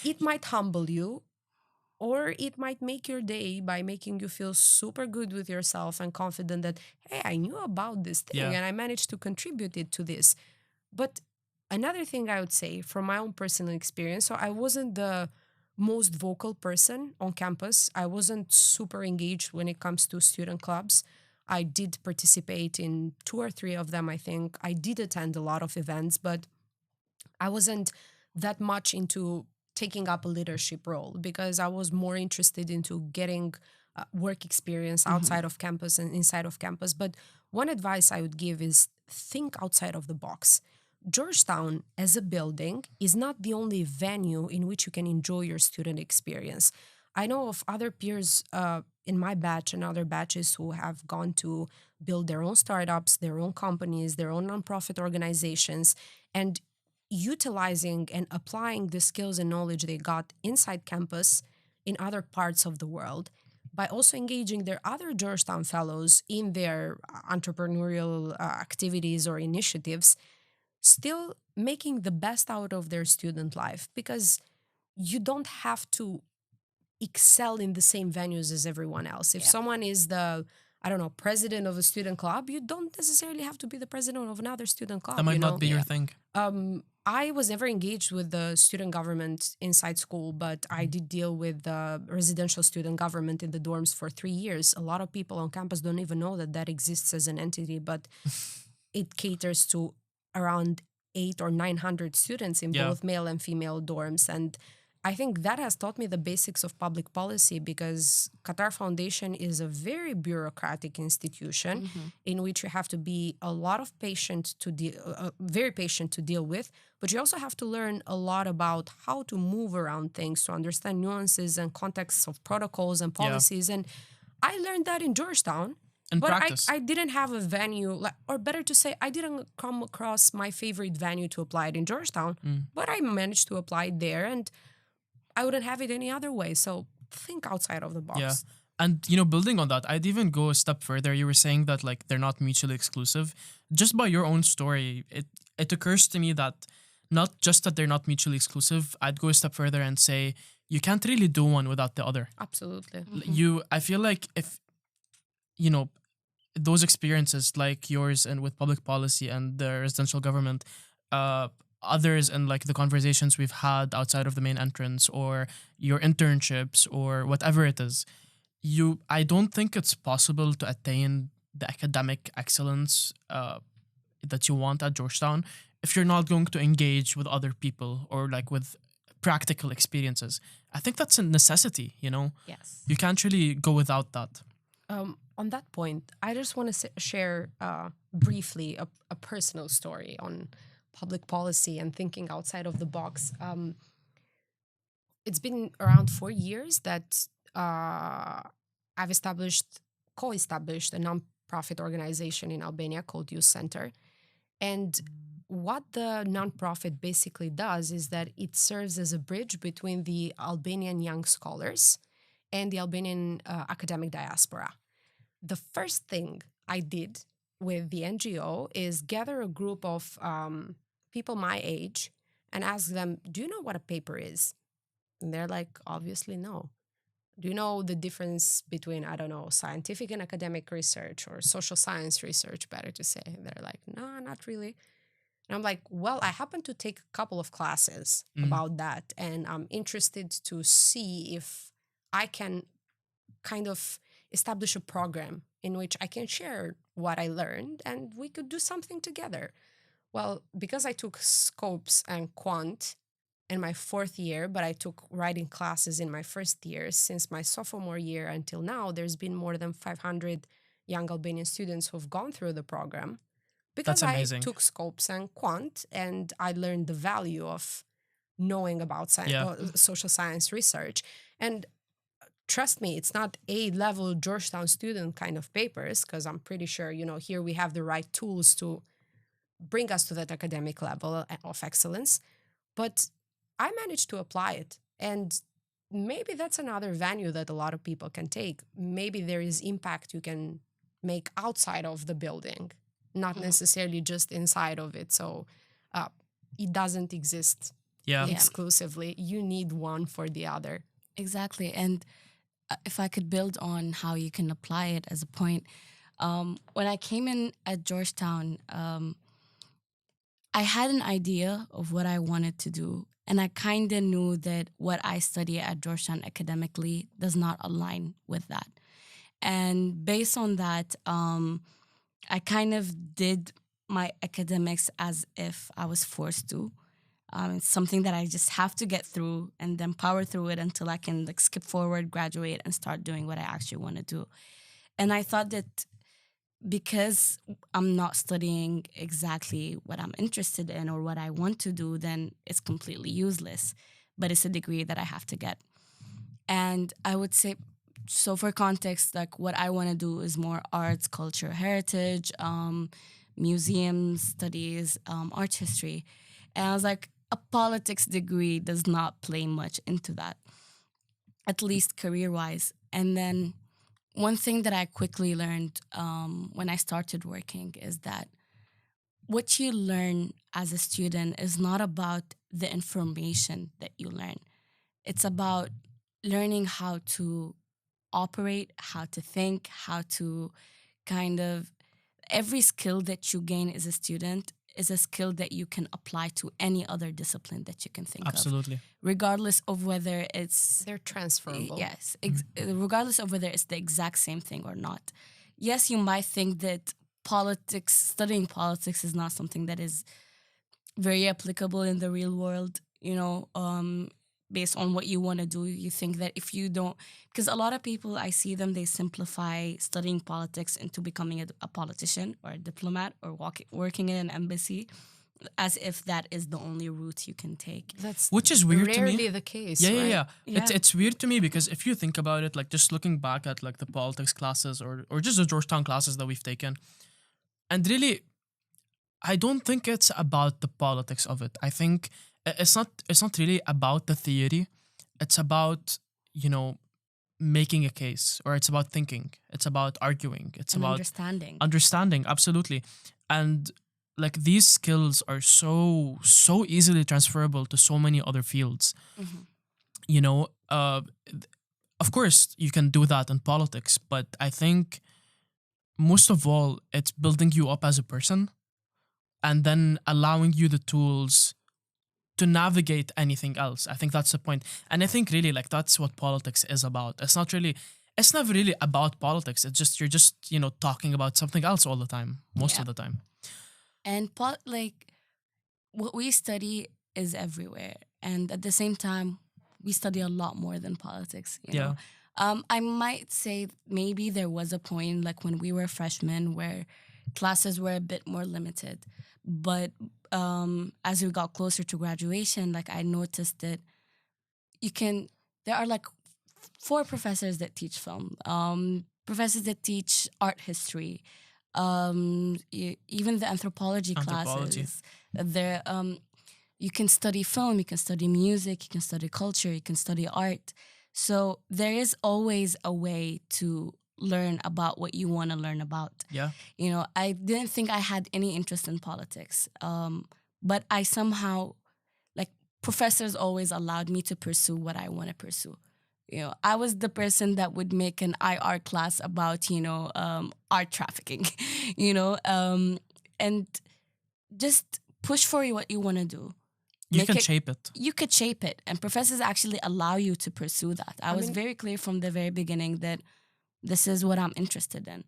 It might humble you, or it might make your day by making you feel super good with yourself and confident that, hey, I knew about this thing and I managed to contribute it to this. But another thing I would say from my own personal experience, so I wasn't the most vocal person on campus. I wasn't super engaged when it comes to student clubs. I did participate in 2 or 3 of them, I think. I did attend a lot of events, but I wasn't that much into taking up a leadership role because I was more interested into getting work experience outside of campus and inside of campus. But one advice I would give is think outside of the box. Georgetown as a building is not the only venue in which you can enjoy your student experience. I know of other peers in my batch and other batches who have gone to build their own startups, their own companies, their own nonprofit organizations, and utilizing and applying the skills and knowledge they got inside campus in other parts of the world by also engaging their other Georgetown fellows in their entrepreneurial activities or initiatives, still making the best out of their student life, because you don't have to excel in the same venues as everyone else. If someone is the, president of a student club, you don't necessarily have to be the president of another student club. That might not be your thing. I was never engaged with the student government inside school, but I did deal with the residential student government in the dorms for 3 years. A lot of people on campus don't even know that exists as an entity, but it caters to around 800 or 900 students in both male and female dorms. And I think that has taught me the basics of public policy, because Qatar Foundation is a very bureaucratic institution in which you have to be a lot of very patient to deal with, but you also have to learn a lot about how to move around things, to understand nuances and contexts of protocols and policies. And I learned that in Georgetown. But I didn't have a venue, or better to say, I didn't come across my favorite venue to apply it in Georgetown, but I managed to apply it there, and I wouldn't have it any other way. So think outside of the box. Yeah. And, building on that, I'd even go a step further. You were saying that, they're not mutually exclusive. Just by your own story, it occurs to me that not just that they're not mutually exclusive, I'd go a step further and say you can't really do one without the other. Absolutely. I feel like if, those experiences like yours and with public policy and the residential government, others and like the conversations we've had outside of the main entrance or your internships or whatever it is, I don't think it's possible to attain the academic excellence that you want at Georgetown if you're not going to engage with other people or like with practical experiences. I think that's a necessity, Yes. You can't really go without that. On that point, I just want to share briefly a personal story on public policy and thinking outside of the box. It's been around 4 years that I've co-established a nonprofit organization in Albania called Youth Center. And what the nonprofit basically does is that it serves as a bridge between the Albanian young scholars and the Albanian academic diaspora. The first thing I did with the NGO is gather a group of people my age and ask them, do you know what a paper is? And they're like, obviously no. Do you know the difference between, I don't know, scientific and academic research or social science research, better to say? And they're like, no, not really. And I'm like, well, I happen to take a couple of classes about that. And I'm interested to see if I can kind of establish a program in which I can share what I learned and we could do something together. Well, because I took scopes and quant in my 4th year, but I took writing classes in my 1st year, since my sophomore year until now, there's been more than 500 young Albanian students who've gone through the program. Because That's amazing. I took scopes and quant and I learned the value of knowing about social science research. And trust me, it's not A-level Georgetown student kind of papers, because I'm pretty sure, here we have the right tools to bring us to that academic level of excellence. But I managed to apply it. And maybe that's another venue that a lot of people can take. Maybe there is impact you can make outside of the building, not necessarily just inside of it. So it doesn't exist exclusively. You need one for the other. Exactly. And if I could build on how you can apply it as a point, when I came in at Georgetown, I had an idea of what I wanted to do. And I kind of knew that what I study at Georgetown academically does not align with that. And based on that, I kind of did my academics as if I was forced to. It's something that I just have to get through and then power through it until I can skip forward, graduate, and start doing what I actually want to do. And I thought that because I'm not studying exactly what I'm interested in or what I want to do, then it's completely useless. But it's a degree that I have to get. And I would say, so for context, like what I want to do is more arts, culture, heritage, museum studies, art history. And I was like, a politics degree does not play much into that, at least career-wise. And then one thing that I quickly learned when I started working is that what you learn as a student is not about the information that you learn. It's about learning how to operate, how to think, how to kind of... Every skill that you gain as a student is a skill that you can apply to any other discipline that you can think of. Absolutely. Regardless of whether it's... They're transferable. Yes. Regardless of whether it's the exact same thing or not. Yes, you might think that studying politics is not something that is very applicable in the real world, based on what you want to do. You think that if you don't... Because a lot of people, I see them, they simplify studying politics into becoming a politician or a diplomat or working in an embassy, as if that is the only route you can take. Which is weird to me. Rarely the case. Yeah. It's weird to me because if you think about it, like just looking back at like the politics classes or just the Georgetown classes that we've taken, and really, I don't think it's about the politics of it. I think it's not really about the theory. It's about, making a case, or it's about thinking. It's about arguing. It's about understanding, absolutely. And like these skills are so easily transferable to so many other fields. Mm-hmm. you know, of course you can do that in politics, but I think most of all, it's building you up as a person and then allowing you the tools to navigate anything else. I think that's the point. And I think really like that's what politics is about. It's never really about politics. It's just you're just, talking about something else all the time, most Yeah. of the time. And like what we study is everywhere. And at the same time, we study a lot more than politics, you know. I might say maybe there was a point like when we were freshmen where classes were a bit more limited. But as we got closer to graduation, like I noticed that there are like 4 professors that teach film, professors that teach art history, even the anthropology classes. There, you can study film, you can study music, you can study culture, you can study art. So there is always a way to learn about what you want to learn about. Yeah. I didn't think I had any interest in politics, but I somehow, like, professors always allowed me to pursue what I want to pursue. I was the person that would make an IR class about, art trafficking, and just push for what you want to do. You can shape it. You could shape it. And professors actually allow you to pursue that. I was very clear from the very beginning that this is what I'm interested in,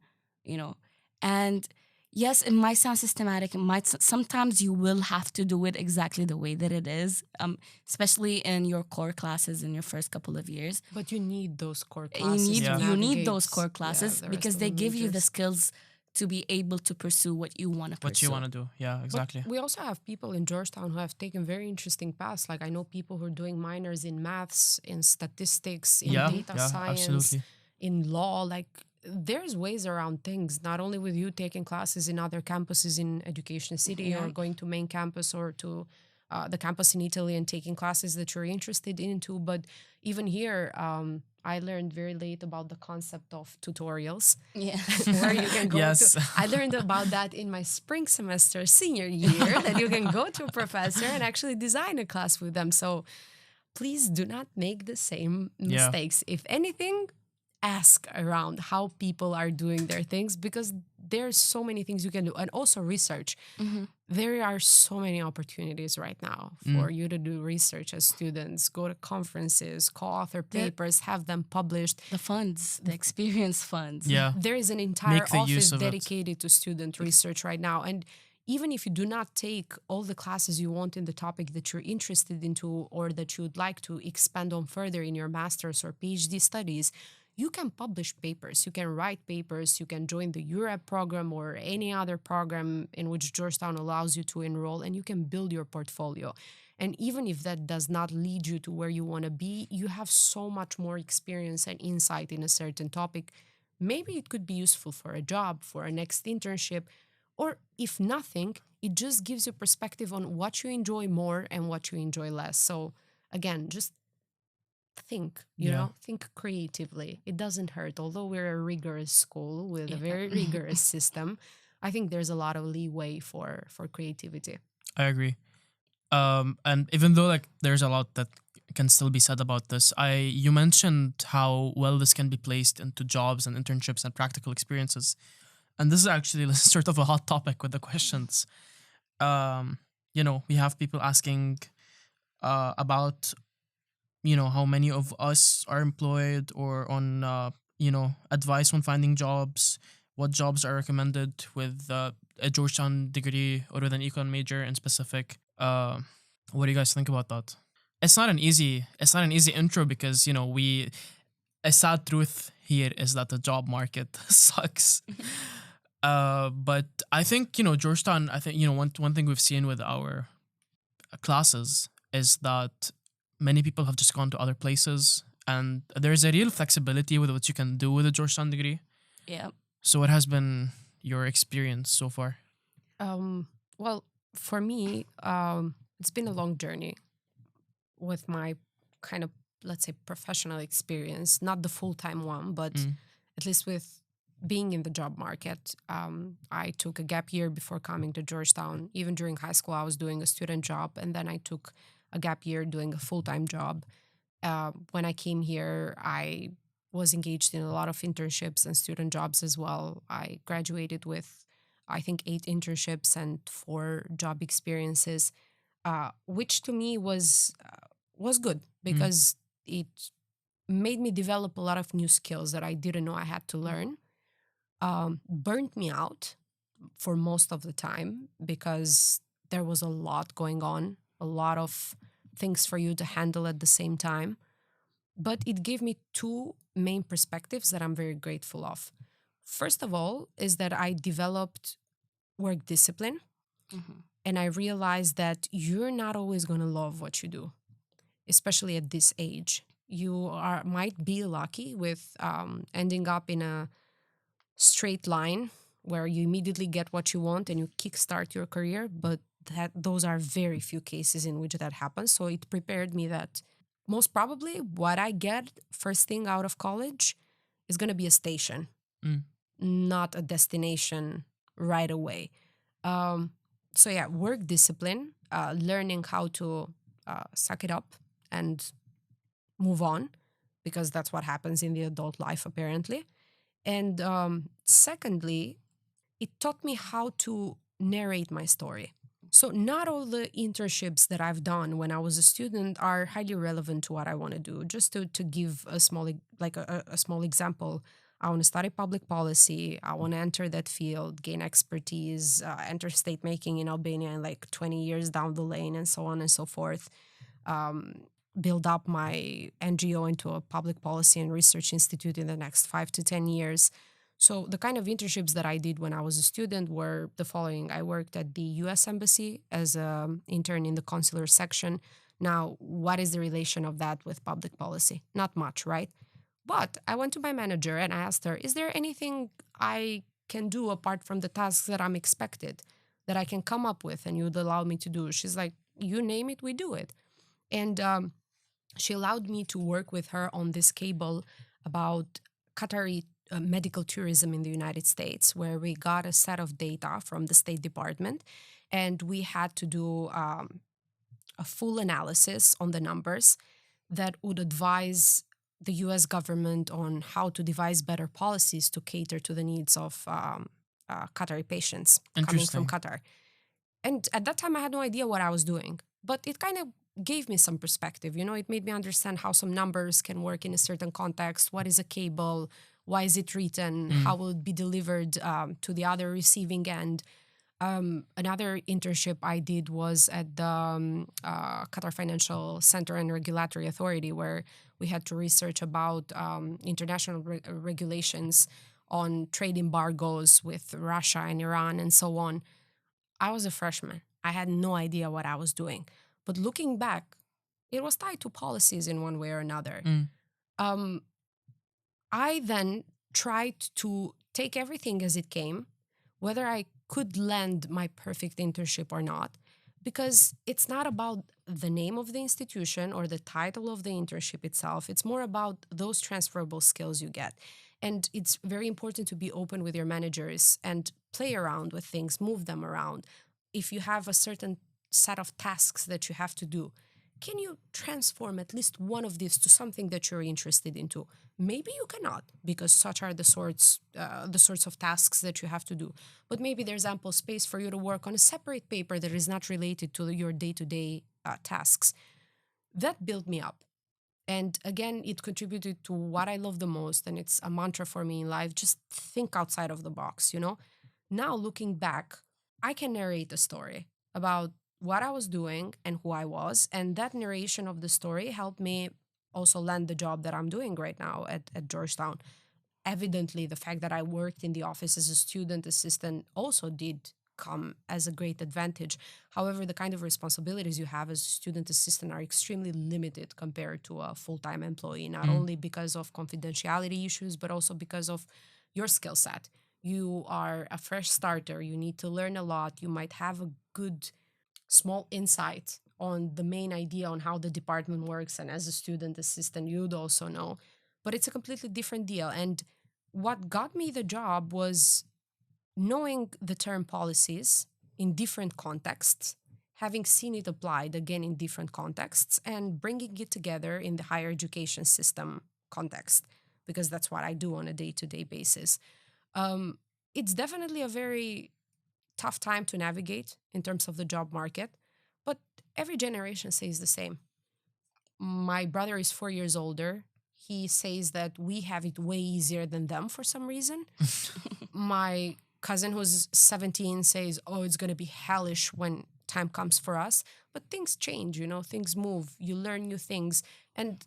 And yes, it might sound systematic. Sometimes you will have to do it exactly the way that it is, especially in your core classes in your first couple of years. But you need those core classes. You need those core classes because they give you the skills to be able to pursue what you want to pursue. What you want to do. Yeah, exactly. But we also have people in Georgetown who have taken very interesting paths. Like I know people who are doing minors in maths, in statistics, in data science, absolutely. in law. Like there's ways around things, not only with you taking classes in other campuses in Education City or going to main campus or to the campus in Italy and taking classes that you're interested into. But even here, I learned very late about the concept of tutorials. Yeah. Where you can go Yes. to. I learned about that in my spring semester, senior year, that you can go to a professor and actually design a class with them. So please do not make the same mistakes. If anything, ask around how people are doing their things because there's so many things you can do. And also research. Mm-hmm. There are so many opportunities right now for you to do research as students, go to conferences, co-author papers, have them published. The funds, the experience funds. Yeah. There is an entire office dedicated to student research right now. And even if you do not take all the classes you want in the topic that you're interested into or that you would like to expand on further in your master's or PhD studies, you can publish papers, you can write papers, you can join the UREP program or any other program in which Georgetown allows you to enroll, and you can build your portfolio. And even if that does not lead you to where you want to be, you have so much more experience and insight in a certain topic. Maybe it could be useful for a job, for a next internship, or if nothing, it just gives you perspective on what you enjoy more and what you enjoy less. So again, just think, think creatively. It doesn't hurt. Although we're a rigorous school with a very rigorous system, I think there's a lot of leeway for creativity. I agree. And even though like there's a lot that can still be said about this, you mentioned how well this can be placed into jobs and internships and practical experiences. And this is actually sort of a hot topic with the questions. We have people asking about how many of us are employed or on, advice on finding jobs, what jobs are recommended with a Georgetown degree or with an econ major in specific. What do you guys think about that? It's not an easy intro because, a sad truth here is that the job market sucks. But I think, Georgetown, one thing we've seen with our classes is that many people have just gone to other places and there's a real flexibility with what you can do with a Georgetown degree. Yeah. So what has been your experience so far? Well, for me, it's been a long journey with my kind of, let's say, professional experience, not the full-time one, but at least with being in the job market. I took a gap year before coming to Georgetown. Even during high school, I was doing a student job, and then I took a gap year doing a full-time job. When I came here, I was engaged in a lot of internships and student jobs as well. I graduated with, I think, 8 internships and 4 job experiences, which to me was good Mm. because it made me develop a lot of new skills that I didn't know I had to learn. Burnt me out for most of the time because there was a lot going on, a lot of things for you to handle at the same time. But it gave me 2 main perspectives that I'm very grateful of. First of all, is that I developed work discipline, and I realized that you're not always going to love what you do, especially at this age. You might be lucky with ending up in a straight line where you immediately get what you want and you kickstart your career, but those are very few cases in which that happens. So it prepared me that most probably what I get first thing out of college is going to be a station, Mm. not a destination right away. Um, so yeah, work discipline, learning how to suck it up and move on, because that's what happens in the adult life apparently. And secondly, it taught me how to narrate my story. So not all the internships that I've done when I was a student are highly relevant to what I want to do. Just to give a small a small example, I want to study public policy. I want to enter that field, gain expertise, enter state making in Albania in like 20 years down the lane, and so on and so forth. Um, Build up my NGO into a public policy and research institute in the next 5 to 10 years. So the kind of internships that I did when I was a student were the following. I worked at the US Embassy as an intern in the consular section. Now, what is the relation of that with public policy? Not much, right? But I went to my manager and I asked her, is there anything I can do apart from the tasks that I'm expected that I can come up with and you would allow me to do? She's like, you name it, we do it. And she allowed me to work with her on this cable about Qatari medical tourism in the United States, where we got a set of data from the State Department and we had to do a full analysis on the numbers that would advise the US government on how to devise better policies to cater to the needs of Qatari patients coming from Interesting. Qatar. And at that time, I had no idea what I was doing, but it kind of gave me some perspective. You know, it made me understand how some numbers can work in a certain context. What is a cable? Why is it written? Mm. How will it be delivered to the other receiving end? Another internship I did was at the Qatar Financial Center and Regulatory Authority, where we had to research about international regulations on trade embargoes with Russia and Iran and so on. I was a freshman. I had no idea what I was doing. But looking back, it was tied to policies in one way or another. Mm. Um, I then tried to take everything as it came, whether I could land my perfect internship or not, because it's not about the name of the institution or the title of the internship itself. It's more about those transferable skills you get. And it's very important to be open with your managers and play around with things, move them around. If you have a certain set of tasks that you have to do, can you transform at least one of these to something that you're interested into? Maybe you cannot, because such are the sorts of tasks that you have to do. But maybe there's ample space for you to work on a separate paper that is not related to your day-to-day tasks. That built me up. And again, it contributed to what I love the most. And it's a mantra for me in life. Just think outside of the box, you know? Now, looking back, I can narrate a story about what I was doing and who I was. And that narration of the story helped me also land the job that I'm doing right now at Georgetown. Evidently, the fact that I worked in the office as a student assistant also did come as a great advantage. However, the kind of responsibilities you have as a student assistant are extremely limited compared to a full-time employee, not Mm. only because of confidentiality issues, but also because of your skill set. You are a fresh starter. You need to learn a lot. You might have a good small insight on the main idea on how the department works. And as a student assistant, you'd also know. But it's a completely different deal. And what got me the job was knowing the term policies in different contexts, having seen it applied again in different contexts and bringing it together in the higher education system context, because that's what I do on a day-to-day basis. It's definitely a very tough time to navigate in terms of the job market, but every generation says the same. My brother is 4 years older. He says that we have it way easier than them for some reason. My cousin who's 17 says, oh, it's going to be hellish when time comes for us. But things change, things move. You learn new things. And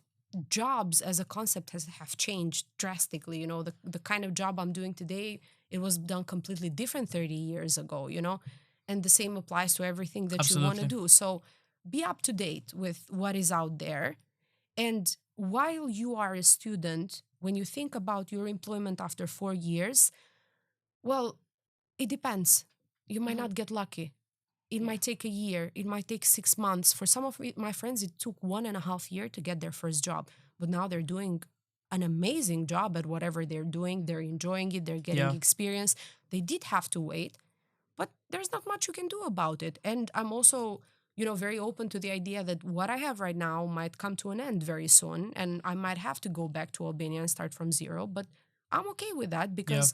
jobs as a concept have changed drastically. The kind of job I'm doing today, it was done completely different 30 years ago, and the same applies to everything that you want to do. So be up to date with what is out there. And while you are a student, when you think about your employment after 4 years, well, it depends. You might not get lucky. It might take a year. It might take 6 months. For some of my friends, it took 1.5 years to get their first job. But now they're doing an amazing job at whatever they're doing. They're enjoying it. They're getting experience. They did have to wait, but there's not much you can do about it. And I'm also, very open to the idea that what I have right now might come to an end very soon. And I might have to go back to Albania and start from zero. But I'm okay with that because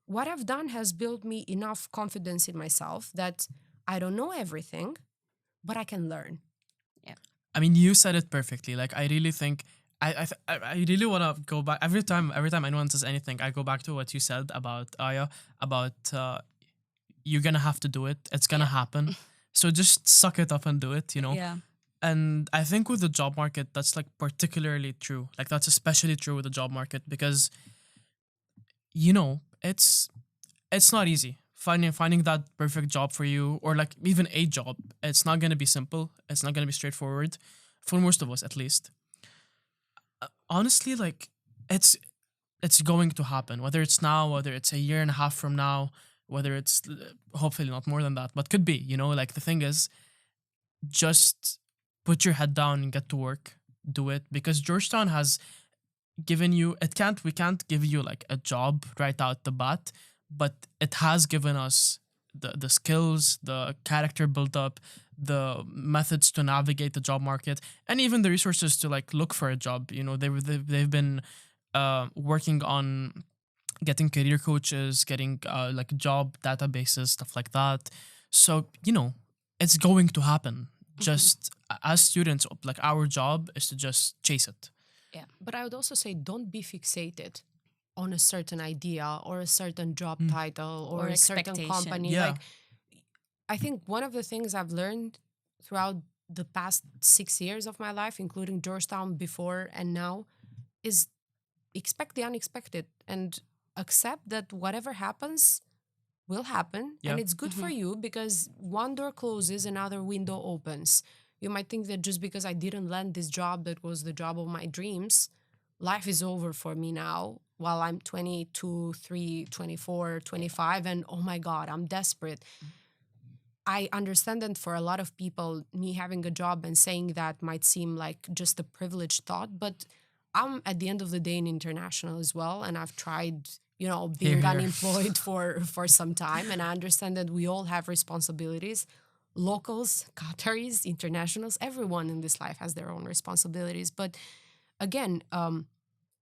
what I've done has built me enough confidence in myself that I don't know everything, but I can learn. Yeah. I mean, you said it perfectly. Like, I really think I really want to go back every time anyone says anything. I go back to what you said about Aya, about you're gonna have to do it. It's gonna happen. So just suck it up and do it. Yeah. And I think with the job market, that's like particularly true. Like that's especially true with the job market because it's not easy finding that perfect job for you, or like even a job. It's not gonna be simple. It's not gonna be straightforward for most of us, at least. Honestly, like it's going to happen, whether it's now, whether it's a year and a half from now, whether it's hopefully not more than that, but could be, like the thing is, just put your head down and get to work, do it, because Georgetown has given you, we can't give you like a job right out the bat, but it has given us the skills, the character built up, the methods to navigate the job market, and even the resources to like look for a job. They've been working on getting career coaches, getting like job databases, stuff like that. So it's going to happen. Just as students, like our job is to just chase it. Yeah, but I would also say don't be fixated on a certain idea or a certain job title or a certain company. Yeah. Like, I think one of the things I've learned throughout the past 6 years of my life, including Georgetown before and now, is expect the unexpected and accept that whatever happens will happen. Yeah. And it's good for you because one door closes, another window opens. You might think that just because I didn't land this job that was the job of my dreams, life is over for me now while I'm 22, 3, 24, 25, and oh my God, I'm desperate. I understand that for a lot of people, me having a job and saying that might seem like just a privileged thought, but I'm at the end of the day an international as well, and I've tried, being unemployed for some time, and I understand that we all have responsibilities. Locals, Qataris, internationals, everyone in this life has their own responsibilities. But again,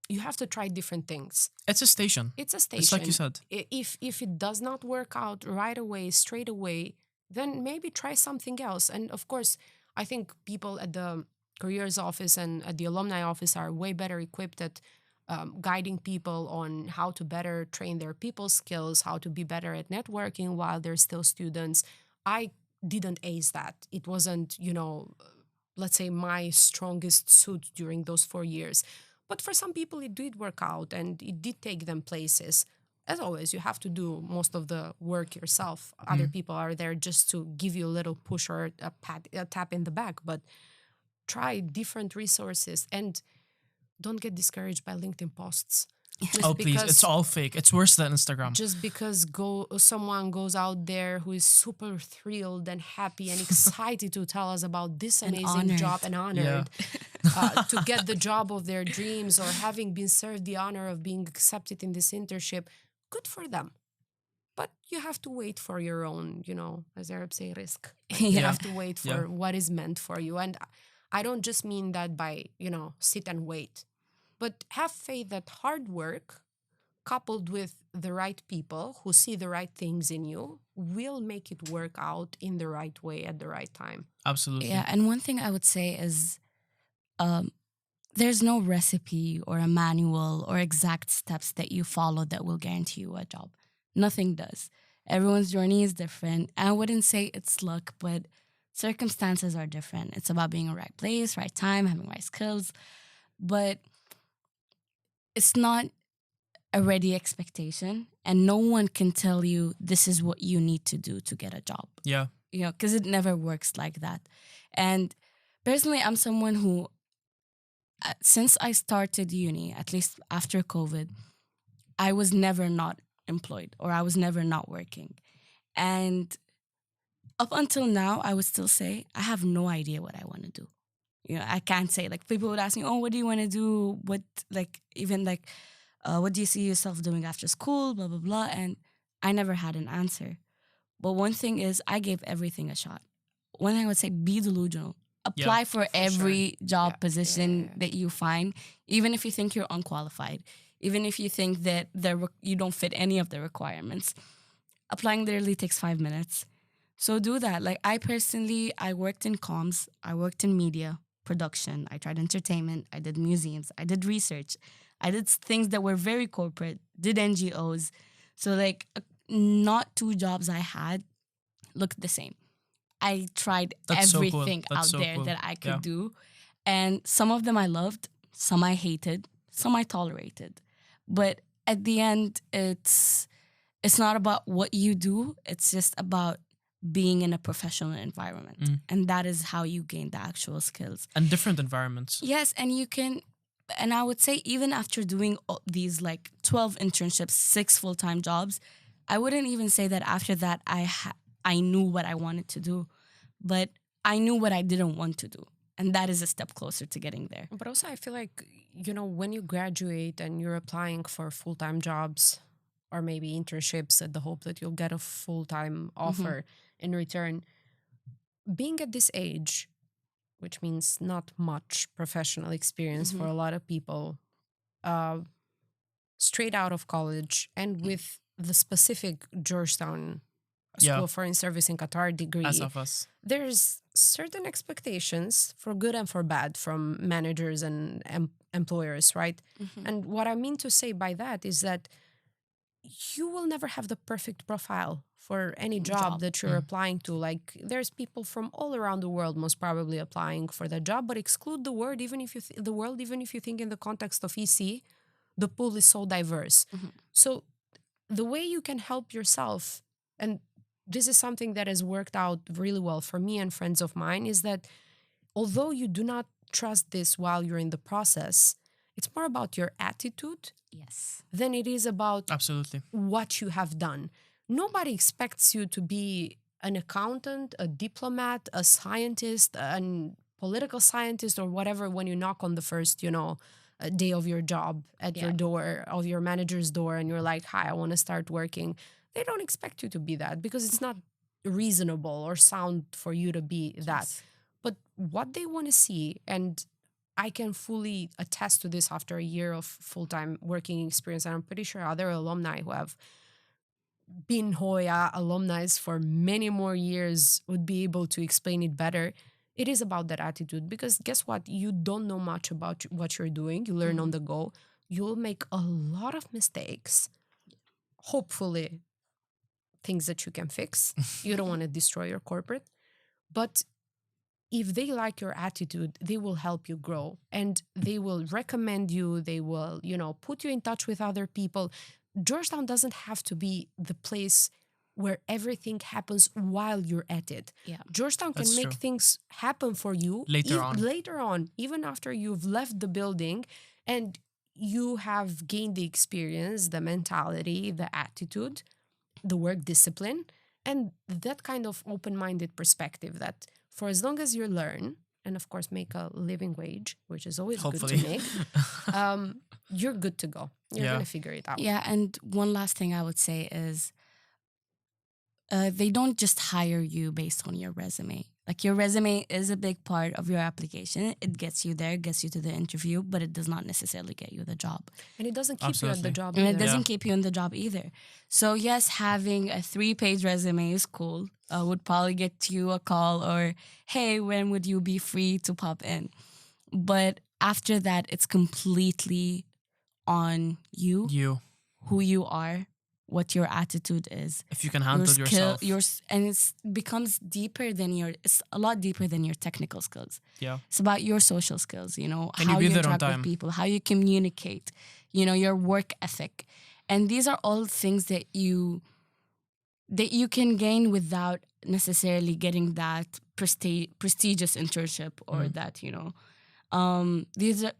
you have to try different things. It's a station. It's a station. It's like you said. If it does not work out right away, straight away, then maybe try something else. And of course, I think people at the careers office and at the alumni office are way better equipped at guiding people on how to better train their people skills, how to be better at networking while they're still students. I didn't ace that. It wasn't, let's say my strongest suit during those 4 years. But for some people, it did work out and it did take them places. As always, you have to do most of the work yourself. Other people are there just to give you a little push or a tap in the back. But try different resources and don't get discouraged by LinkedIn posts. Please, it's all fake. It's worse than Instagram. Just because someone goes out there who is super thrilled and happy and excited to tell us about this amazing job and honored to get the job of their dreams or having been served the honor of being accepted in this internship, good for them. But you have to wait for your own, as Arabs say, risk. Yeah. You have to wait for Yeah. what is meant for you. And I don't just mean that by, sit and wait, but have faith that hard work coupled with the right people who see the right things in you will make it work out in the right way at the right time. Absolutely. Yeah, and one thing I would say is there's no recipe or a manual or exact steps that you follow that will guarantee you a job. Nothing does. Everyone's journey is different. I wouldn't say it's luck, but circumstances are different. It's about being in the right place, right time, having right skills. But it's not a ready expectation, and no one can tell you this is what you need to do to get a job. Yeah. Because it never works like that. And personally, I'm someone who, since I started uni, at least after COVID, I was never not employed or I was never not working. And up until now, I would still say I have no idea what I want to do. I can't say, like, people would ask me, oh, what do you want to do? What do you see yourself doing after school? Blah, blah, blah. And I never had an answer. But one thing is, I gave everything a shot. One thing I would say, be delusional. Apply for every job position that you find, even if you think you're unqualified, even if you think that you don't fit any of the requirements. Applying literally takes 5 minutes. So do that. Like, I worked in comms, I worked in media production, I tried entertainment, I did museums, I did research, I did things that were very corporate, did NGOs. So, like, not 2 jobs I had looked the same. I tried everything out there that I could do. And some of them I loved, some I hated, some I tolerated. But at the end, it's not about what you do. It's just about being in a professional environment. And that is how you gain the actual skills. And different environments. Yes, and you can... And I would say even after doing these, like, 12 internships, 6 full-time jobs, I wouldn't even say that after that I knew what I wanted to do, but I knew what I didn't want to do. And that is a step closer to getting there. But also I feel like, when you graduate and you're applying for full-time jobs or maybe internships at the hope that you'll get a full-time offer in return, being at this age, which means not much professional experience for a lot of people, straight out of college and with the specific Georgetown School of Foreign Service in Qatar degree, As of us. there's certain expectations for good and for bad from managers and employers, right? And what I mean to say by that is that you will never have the perfect profile for any job that you're applying to. Like, there's people from all around the world most probably applying for that job, but exclude the word, even if you even if you think in the context of EC, the pool is so diverse. So the way you can help yourself, and this is something that has worked out really well for me and friends of mine, is that although you do not trust this while you're in the process, it's more about your attitude than it is about what you have done. Nobody expects you to be an accountant, a diplomat, a scientist, a political scientist, or whatever when you knock on the first, day of your job at your door, of your manager's door, and you're like, hi, I want to start working. They don't expect you to be that because it's not reasonable or sound for you to be that. But what they want to see, and I can fully attest to this after a year of full-time working experience, and I'm pretty sure other alumni who have been Hoya alumni for many more years would be able to explain it better. It is about that attitude, because guess what? You don't know much about what you're doing. You learn on the go. You'll make a lot of mistakes. Hopefully, things that you can fix. You don't want to destroy your corporate. But if they like your attitude, they will help you grow, and they will recommend you. They will, put you in touch with other people. Georgetown doesn't have to be the place where everything happens while you're at it. Georgetown can make things happen for you later on, even after you've left the building and you have gained the experience, the mentality, the attitude, the work discipline, and that kind of open-minded perspective that for as long as you learn, and of course make a living wage, which is always good to make, you're good to go. You're going to figure it out. Yeah, and one last thing I would say is they don't just hire you based on your resume. Like your resume is a big part of your application. It gets you there, gets you to the interview, but it does not necessarily get you the job. And it doesn't keep you at the Absolutely. job And either. it doesn't keep you in the job either. So yes, having a 3-page resume is cool. Would probably get you a call or, hey, when would you be free to pop in? But after that, it's completely on you, who you are, what your attitude is, If you can handle yourself. and it becomes deeper than it's a lot deeper than your technical skills. Yeah. It's about your social skills, Can how you be you there on interact time? with people, how you communicate, your work ethic. And these are all things that you can gain without necessarily getting that prestigious internship or that,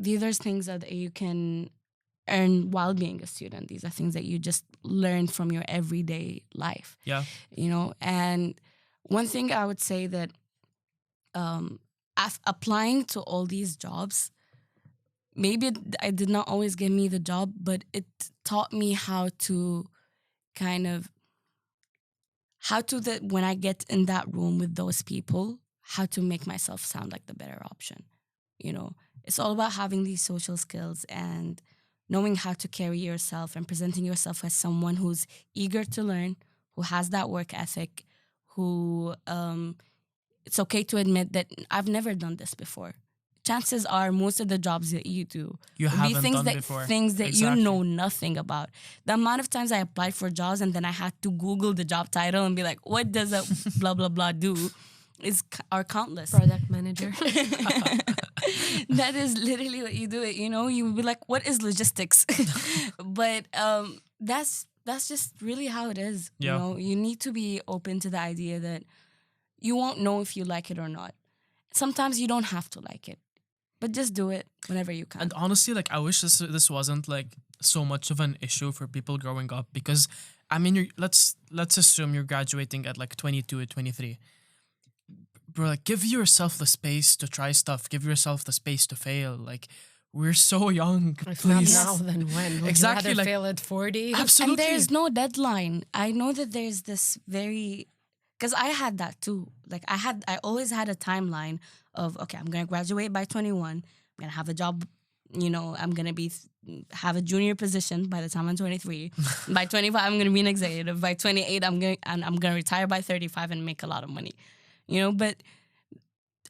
these are things that you can earn while being a student. These are things that you just learn from your everyday life. Yeah. And one thing I would say that applying to all these jobs, maybe it did not always get me the job, but it taught me how to when I get in that room with those people, how to make myself sound like the better option. It's all about having these social skills and knowing how to carry yourself and presenting yourself as someone who's eager to learn, who has that work ethic, who it's okay to admit that I've never done this before. Chances are most of the jobs that you do You will be haven't things done that before. things that Exactly. you know nothing about. The amount of times I applied for jobs and then I had to Google the job title and be like, what does a blah blah blah do? Are countless. Product manager. That is literally what you do. You would be like, what is logistics? But that's just really how it is. Yeah. You need to be open to the idea that you won't know if you like it or not. Sometimes you don't have to like it, but just do it whenever you can. And honestly, like, I wish this wasn't like so much of an issue for people growing up, because I mean, let's assume you're graduating at like 22 or 23. Bro, like, give yourself the space to try stuff. Give yourself the space to fail. Like, we're so young. If not Please. now, then when? Would Exactly, you rather like- fail at 40? Absolutely. And there's no deadline. I know that there's this because I had that too. Like I always had a timeline of, okay, I'm going to graduate by 21. I'm going to have a job, I'm going to have a junior position by the time I'm 23. By 25, I'm going to be an executive. By 28, I'm going to retire by 35 and make a lot of money. But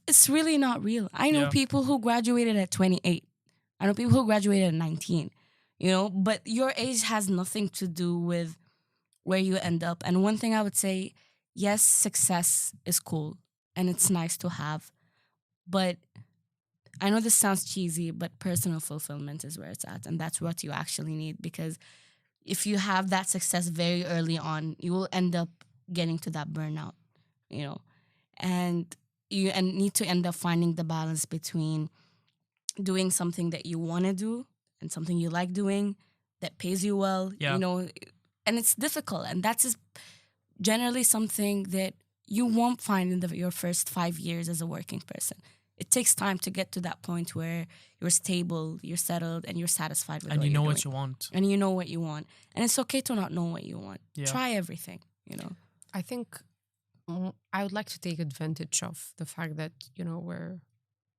it's really not real. I know Yeah. people who graduated at 28. I know people who graduated at 19. But your age has nothing to do with where you end up. And one thing I would say, yes, success is cool and it's nice to have, but I know this sounds cheesy, but personal fulfillment is where it's at, and that's what you actually need. Because if you have that success very early on, you will end up getting to that burnout, and you need to end up finding the balance between doing something that you want to do and something you like doing that pays you well, Yeah. and it's difficult, and that's generally something that you won't find in your first 5 years as a working person. It takes time to get to that point where you're stable, you're settled, and you're satisfied with And what you know you're what doing. you want. And you know what you want. And it's okay to not know what you want. Yeah. Try everything, I think I would like to take advantage of the fact that,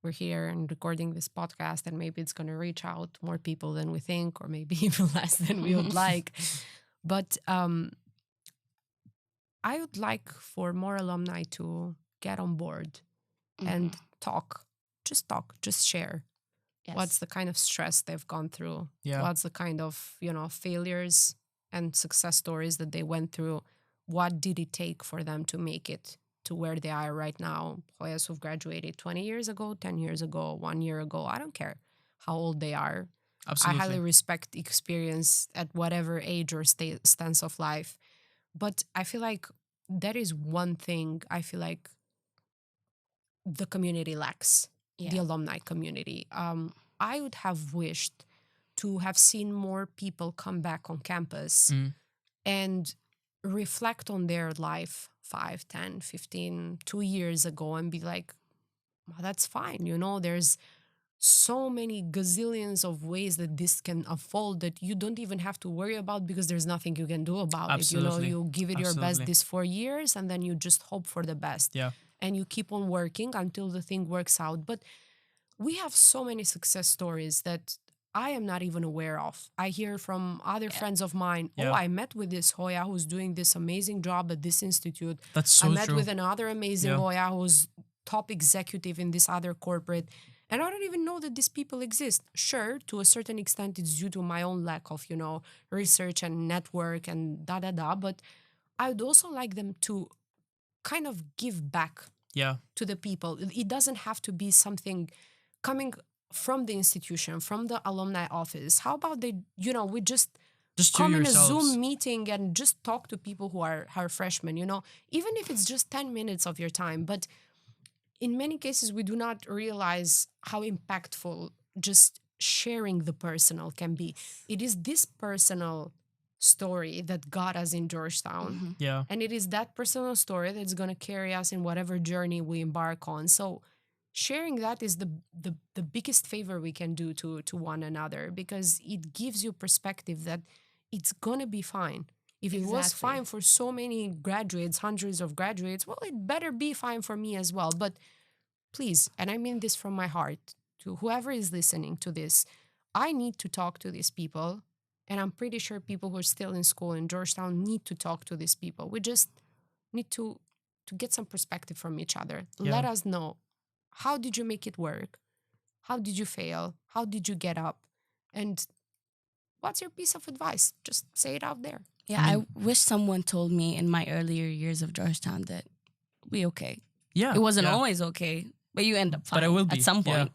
we're here and recording this podcast, and maybe it's going to reach out more people than we think, or maybe even less than we would like. But I would like for more alumni to get on board and talk, just share. Yes. What's the kind of stress they've gone through? Yeah. What's the kind of, failures and success stories that they went through? What did it take for them to make it to where they are right now? Hoyas who've graduated 20 years ago, 10 years ago, 1 year ago. I don't care how old they are. Absolutely. I highly respect experience at whatever age or stance of life. But I feel like that is one thing I feel like the community lacks, the alumni community. I would have wished to have seen more people come back on campus and reflect on their life 5, 10, 15, 2 years ago and be like, well, that's fine. There's so many gazillions of ways that this can unfold that you don't even have to worry about because there's nothing you can do about it. You know, Absolutely. you give it your best Absolutely. these 4 years and then you just hope for the best. Yeah. And you keep on working until the thing works out. But we have so many success stories that I am not even aware of. I hear from other friends of mine, Yeah. oh, I met with this Hoya who's doing this amazing job at this institute. That's so I met true. with another amazing Yeah. Hoya who's top executive in this other corporate. And I don't even know that these people exist. Sure, to a certain extent, it's due to my own lack of, research and network and da-da-da. But I would also like them to kind of give back Yeah. to the people. It doesn't have to be something coming from the institution, from the alumni office. How about we just Just come you in a yourselves. Zoom meeting and just talk to people who are freshmen, even if it's just 10 minutes of your time. But in many cases, we do not realize how impactful just sharing the personal can be. It is this personal story that got us in Georgetown. Yeah. And it is that personal story that's going to carry us in whatever journey we embark on. So sharing that is the biggest favor we can do to one another, because it gives you perspective that it's going to be fine. If it was Exactly. fine for so many graduates, hundreds of graduates, well, it better be fine for me as well. But please, and I mean this from my heart, to whoever is listening to this, I need to talk to these people. And I'm pretty sure people who are still in school in Georgetown need to talk to these people. We just need to get some perspective from each other. Yeah. Let us know, how did you make it work? How did you fail? How did you get up? And what's your piece of advice? Just say it out there. Yeah, I wish someone told me in my earlier years of Georgetown that we okay. Yeah. It wasn't yeah. always okay, but you end up fine But it will be, at some yeah. point,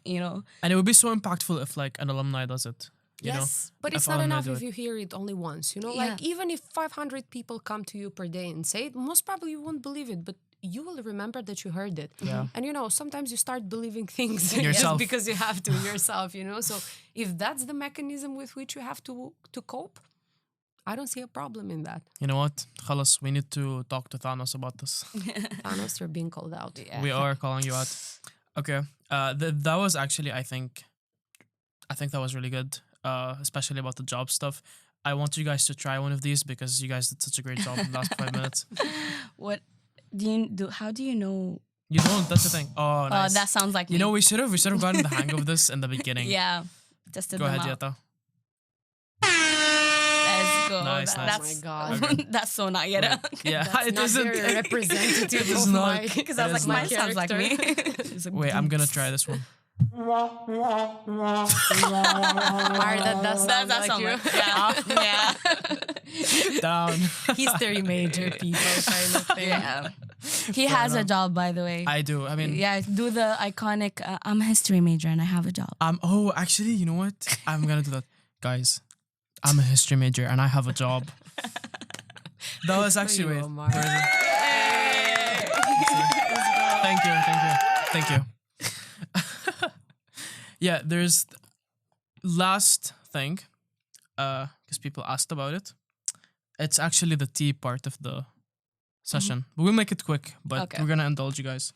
And it would be so impactful if like an alumni does it. You know? But it's If not alumni enough do if it. you hear it only once. Yeah. Like even if 500 people come to you per day and say it, most probably you won't believe it, but you will remember that you heard it. Yeah. And sometimes you start believing things Yourself. just because you have to yourself. So if that's the mechanism with which you have to cope, I don't see a problem in that. You know what? Khalas, we need to talk to Thanos about this. Thanos, you're being called out. Yeah. We are calling you out. Okay. That was actually, I think that was really good. Especially about the job stuff. I want you guys to try one of these because you guys did such a great job in the last 5 minutes. What do you do? How do you know? You don't. That's the thing. Oh, nice. That sounds like You me. know, we should have gotten the hang of this in the beginning. Yeah, tested Go them ahead, out. Yeta. Let's go. Nice, nice. Oh my God. Okay. That's so not yet. Yeah, That's it not isn't. very representative It is of not. my... Because I was It like, is mine sounds like me. Wait, I'm gonna try this one. That does sound That like sounds you. like yeah. Down. History major people kind of thing. Yeah. He has a job, by the way. I do. I mean, Yeah, do the iconic. I'm a history major and I have a job. Oh, actually, you know what? I'm gonna do that, guys. I'm a history major and I have a job. That was actually you, wait. Omar. Where is it? Thank you. Yeah, there's last thing, because people asked about it. It's actually the tea part of the session. But we'll make it quick, but Okay. we're gonna indulge you guys.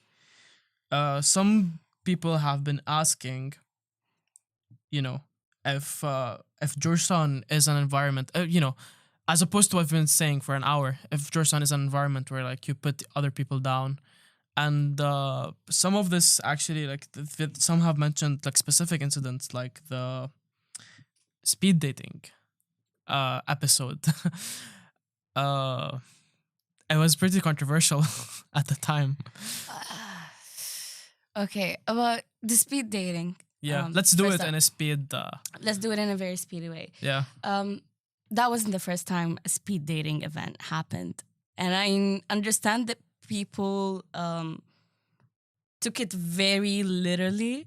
Some people have been asking, if Georgetown is an environment, as opposed to what I've been saying for an hour, if Georgetown is an environment where like you put other people down. And some of this actually, like some have mentioned like specific incidents, like the speed dating episode. It was pretty controversial at the time. Okay, about the speed dating. Yeah, let's do first it up. in a speed. Let's do it in a very speedy way. Yeah, That wasn't the first time a speed dating event happened. And I understand that people took it very literally,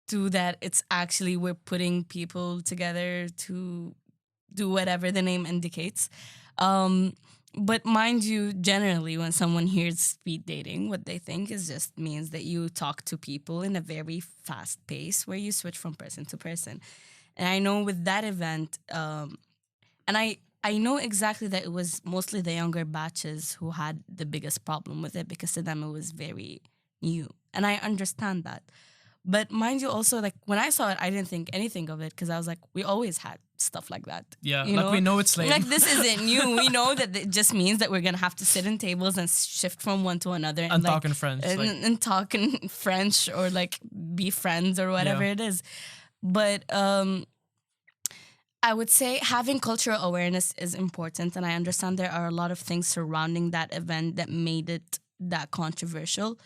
to that it's actually we're putting people together to do whatever the name indicates. But mind you, generally, when someone hears speed dating, what they think is just means that you talk to people in a very fast pace where you switch from person to person. And I know with that event, and I know exactly that it was mostly the younger batches who had the biggest problem with it because to them it was very new. And I understand that. But mind you, also, like, when I saw it, I didn't think anything of it because I was like, we always had stuff like that. Yeah, you like know? we know it's lame. Like, this isn't new. We know that it just means that we're going to have to sit in tables and shift from one to another. And like, talk in French. And talk in French or, like, be friends or whatever it is. But I would say having cultural awareness is important. And I understand there are a lot of things surrounding that event that made it that controversial.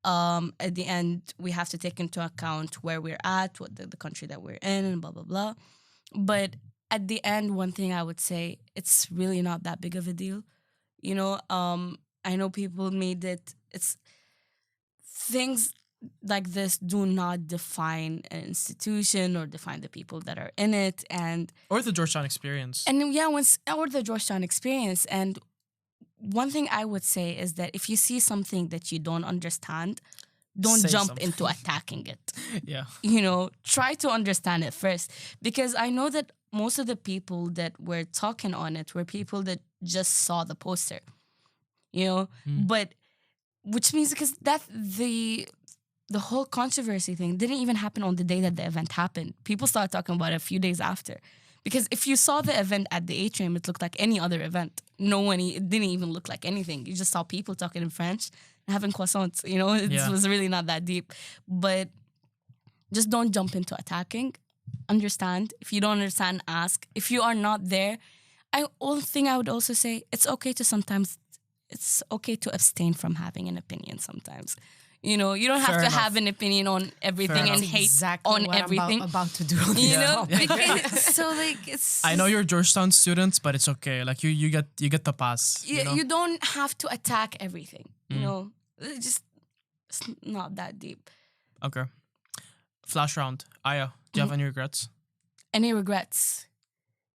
At the end, we have to take into account where we're at, what the country that we're in, and blah, blah, blah. But at the end, one thing I would say, it's really not that big of a deal. You know, I know people made it, it's things like this do not define an institution or define the people that are in it. Or the Georgetown experience. And yeah, or the Georgetown experience. And one thing I would say is that if you see something that you don't understand, don't Say jump something. into attacking it. Yeah. You know, try to understand it first. Because I know that most of the people that were talking on it were people that just saw the poster. You know, but which means because that the whole controversy thing didn't even happen on the day that the event happened. People started talking about it a few days after. Because if you saw the event at the atrium, it looked like any other event. It didn't even look like anything. You just saw people talking in French and having croissants. You know, it was really not that deep. But just don't jump into attacking. Understand. If you don't understand, ask. If you are not there, only thing I would also say, it's okay to abstain from having an opinion sometimes. You know, you don't have Fair to enough. have an opinion on everything and hate exactly on what everything. I'm about to do. You know, Yeah. because, so like it's. I know you're Georgetown students, but it's okay. Like you get the pass. You know? You don't have to attack everything. You know, it's not that deep. Okay. Flash round. Aya, do you have any regrets? Any regrets?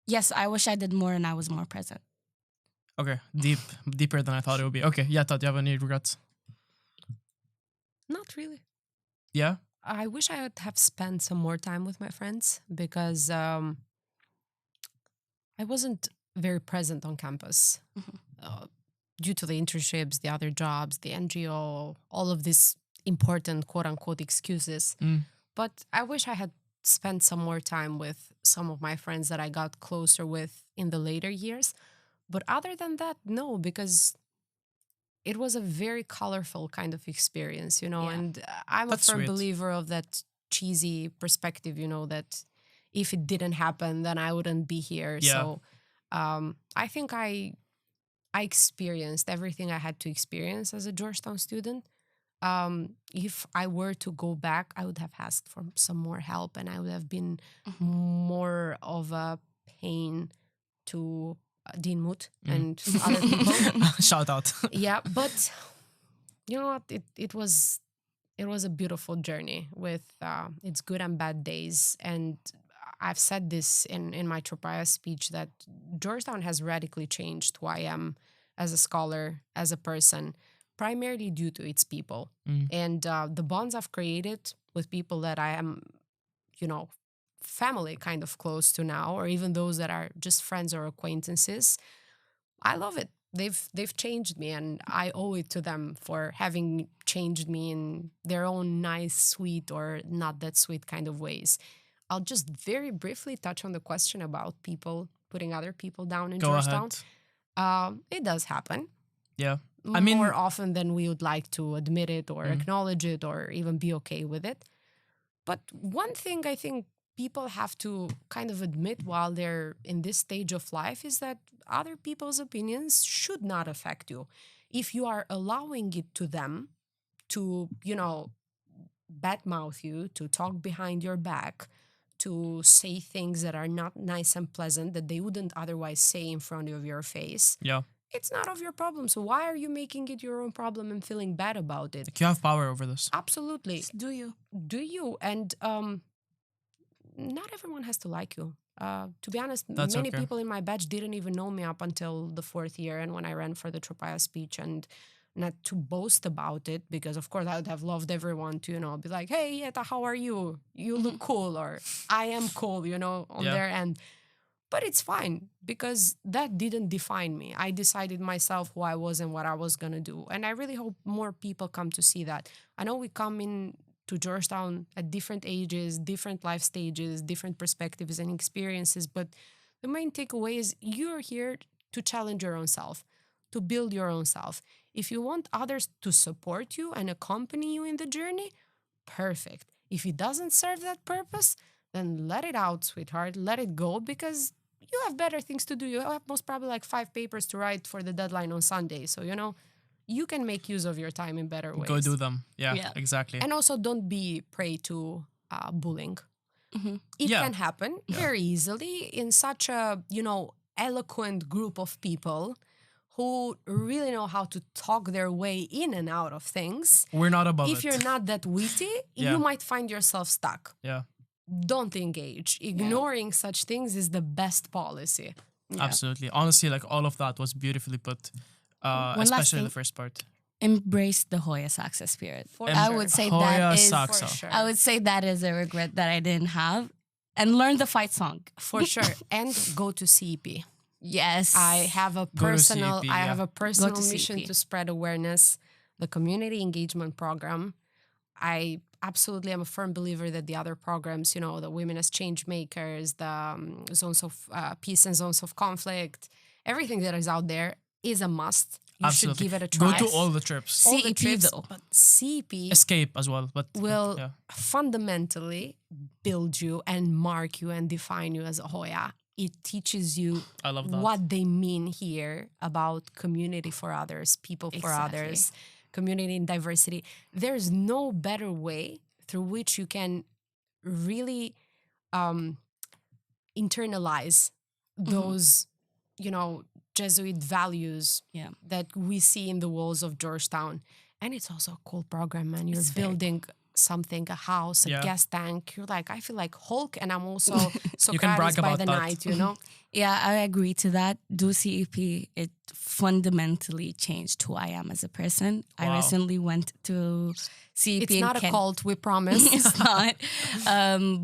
Yes, I wish I did more and I was more present. Okay, deeper than I thought it would be. Okay, yeah, do you have any regrets? Not really. Yeah? I wish I would have spent some more time with my friends because I wasn't very present on campus due to the internships, the other jobs, the NGO, all of these important quote-unquote excuses. But I wish I had spent some more time with some of my friends that I got closer with in the later years. But other than that, no, because it was a very colorful kind of experience, you know, Yeah. and I'm That's a firm sweet. believer of that cheesy perspective, you know, that if it didn't happen, then I wouldn't be here. Yeah. So I think I experienced everything I had to experience as a Georgetown student. If I were to go back, I would have asked for some more help and I would have been more of a pain to Dean Moot and other people. Shout out. Yeah, but you know what? It was a beautiful journey with its good and bad days. And I've said this in my Tropaya speech that Georgetown has radically changed who I am as a scholar, as a person, primarily due to its people. And the bonds I've created with people that I am, you know, family kind of close to now, or even those that are just friends or acquaintances, I love it. They've changed me, and I owe it to them for having changed me in their own nice, sweet, or not that sweet kind of ways. I'll just very briefly touch on the question about people putting other people down in Go Georgetown. ahead. It does happen. Yeah. I mean, More often than we would like to admit it or acknowledge it or even be okay with it. But one thing I think people have to kind of admit while they're in this stage of life is that other people's opinions should not affect you. If you are allowing it to them to, you know, badmouth you, to talk behind your back, to say things that are not nice and pleasant that they wouldn't otherwise say in front of your face, yeah. it's not of your problem. So why are you making it your own problem and feeling bad about it? Like you have power over this. Absolutely. Do you? Do you? And not everyone has to like you. To be honest, That's many okay. people in my batch didn't even know me up until the fourth year and when I ran for the Tropaya speech. And not to boast about it, because of course I would have loved everyone to, you know, be like, hey, Yeta, how are you? You look cool, or I am cool, you know, on Yeah. their end. But it's fine, because that didn't define me. I decided myself who I was and what I was going to do. And I really hope more people come to see that. I know we come in to Georgetown at different ages, different life stages, different perspectives and experiences. But the main takeaway is you're here to challenge your own self, to build your own self. If you want others to support you and accompany you in the journey, perfect. If it doesn't serve that purpose, then let it out, sweetheart. Let it go, because you have better things to do. You have most probably like 5 papers to write for the deadline on Sunday. So, you can make use of your time in better ways. Go do them. Yeah, exactly. And also don't be prey to bullying. Mm-hmm. It can happen very easily in such a, eloquent group of people who really know how to talk their way in and out of things. We're not above If it. you're not that witty, you might find yourself stuck. Yeah. Don't engage. Ignoring such things is the best policy. Yeah. Absolutely. Honestly, like all of that was beautifully put, especially the first part. Embrace the Hoya success spirit. I would say Hoya that is. Saxa. For sure. I would say that is a regret that I didn't have, and learn the fight song For sure. And go to CEP. Yes, I have a personal CEP, mission CEP. to spread awareness. The community engagement program. I absolutely am a firm believer that the other programs, the women as change makers, the zones of peace and zones of conflict, everything that is out there is a must. You should give it a try. Go to all the trips. All the CEP trips, though. but CEP Escape as well, but will fundamentally build you and mark you and define you as a Hoya. It teaches you I love that. what they mean here about community for others, people for others, community and diversity. There's no better way through which you can really internalize those, Jesuit values that we see in the walls of Georgetown. And it's also a cool program, man. You're building something, a house, a gas tank. You're like, I feel like Hulk, and I'm also Socrates by the night, Yeah, I agree to that. Do CEP. It fundamentally changed who I am as a person. Wow. I recently went to CEP. It's not a cult, we promise. It's not.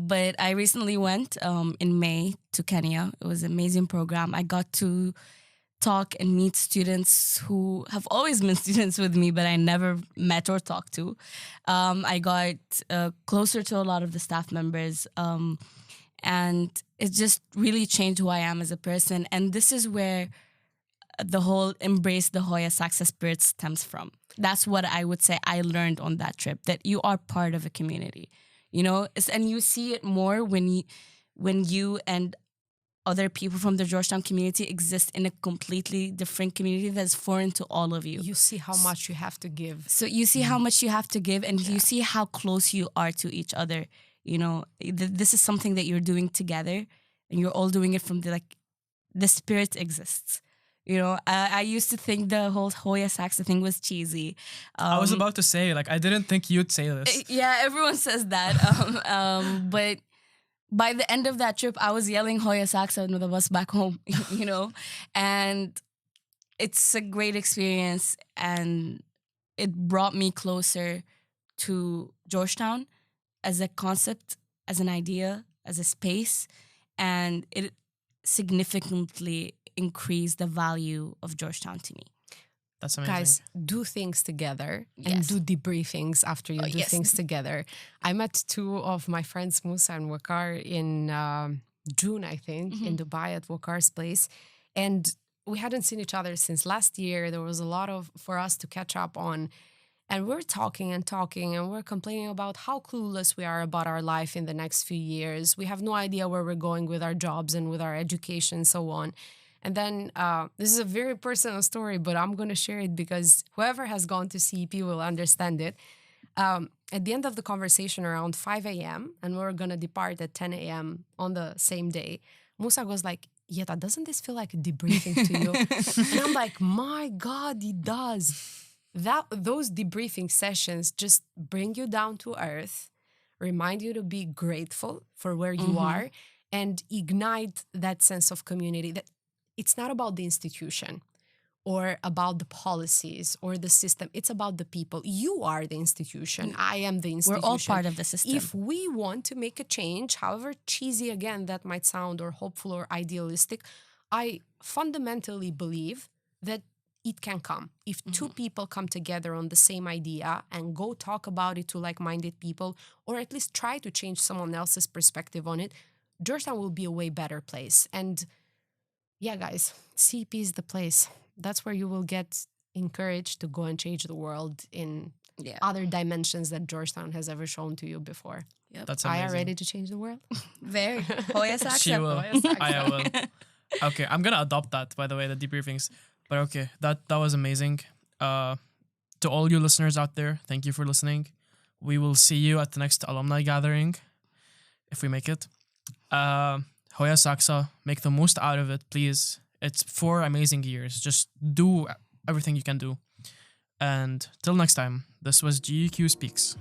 But I recently went in May to Kenya. It was an amazing program. I got to talk and meet students who have always been students with me, but I never met or talked to. I got closer to a lot of the staff members, and it just really changed who I am as a person. And this is where the whole embrace the Hoya success spirit stems from. That's what I would say I learned on that trip, that you are part of a community, and you see it more when you and other people from the Georgetown community exist in a completely different community that's foreign to all of you. You see how much you have to give. So you see how much you have to give, and you see how close you are to each other. This is something that you're doing together, and you're all doing it from the spirit exists. I used to think the whole Hoya Saxa thing was cheesy. I was about to say, I didn't think you'd say this. Yeah, everyone says that. But by the end of that trip, I was yelling Hoya Saxa on the bus back home, and it's a great experience, and it brought me closer to Georgetown as a concept, as an idea, as a space, and it significantly increased the value of Georgetown to me. That's amazing. Guys, do things together and do debriefings after you do things together. I met 2 of my friends, Musa and Wakar, in June, I think, in Dubai at Wakar's place. And we hadn't seen each other since last year. There was a lot for us to catch up on. And we're talking, and we're complaining about how clueless we are about our life in the next few years. We have no idea where we're going with our jobs and with our education and so on. And then this is a very personal story, but I'm going to share it because whoever has gone to CEP will understand it. At the end of the conversation around 5 a.m., and we're going to depart at 10 a.m. on the same day, Musa goes like, Yeta, doesn't this feel like a debriefing to you? And I'm like, my God, it does. Those debriefing sessions just bring you down to earth, remind you to be grateful for where you are, and ignite that sense of community. That it's not about the institution or about the policies or the system. It's about the people. You are the institution. I am the institution. We're all part of the system. If we want to make a change, however cheesy again that might sound, or hopeful or idealistic, I fundamentally believe that it can come. If two people come together on the same idea and go talk about it to like-minded people, or at least try to change someone else's perspective on it, Georgetown will be a way better place. And yeah, guys, CP is the place. That's where you will get encouraged to go and change the world in other dimensions that Georgetown has ever shown to you before. Yep. That's Are amazing. you ready to change the world? Very. Hoyas She accent. will. I will. Okay, I'm gonna adopt that, by the way, the debriefings. But okay, that was amazing. To all you listeners out there, thank you for listening. We will see you at the next alumni gathering, if we make it. Hoya Saksa, make the most out of it, please. It's 4 amazing years. Just do everything you can do. And till next time, this was GEQ Speaks.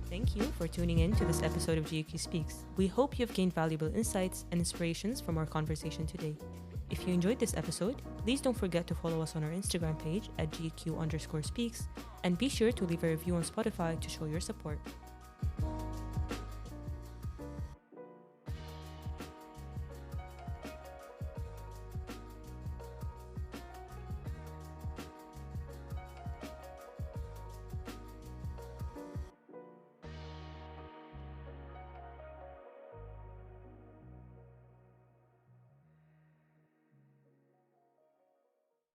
Thank you for tuning in to this episode of GEQ Speaks. We hope you've gained valuable insights and inspirations from our conversation today. If you enjoyed this episode, please don't forget to follow us on our Instagram page at GEQ_speaks, and be sure to leave a review on Spotify to show your support.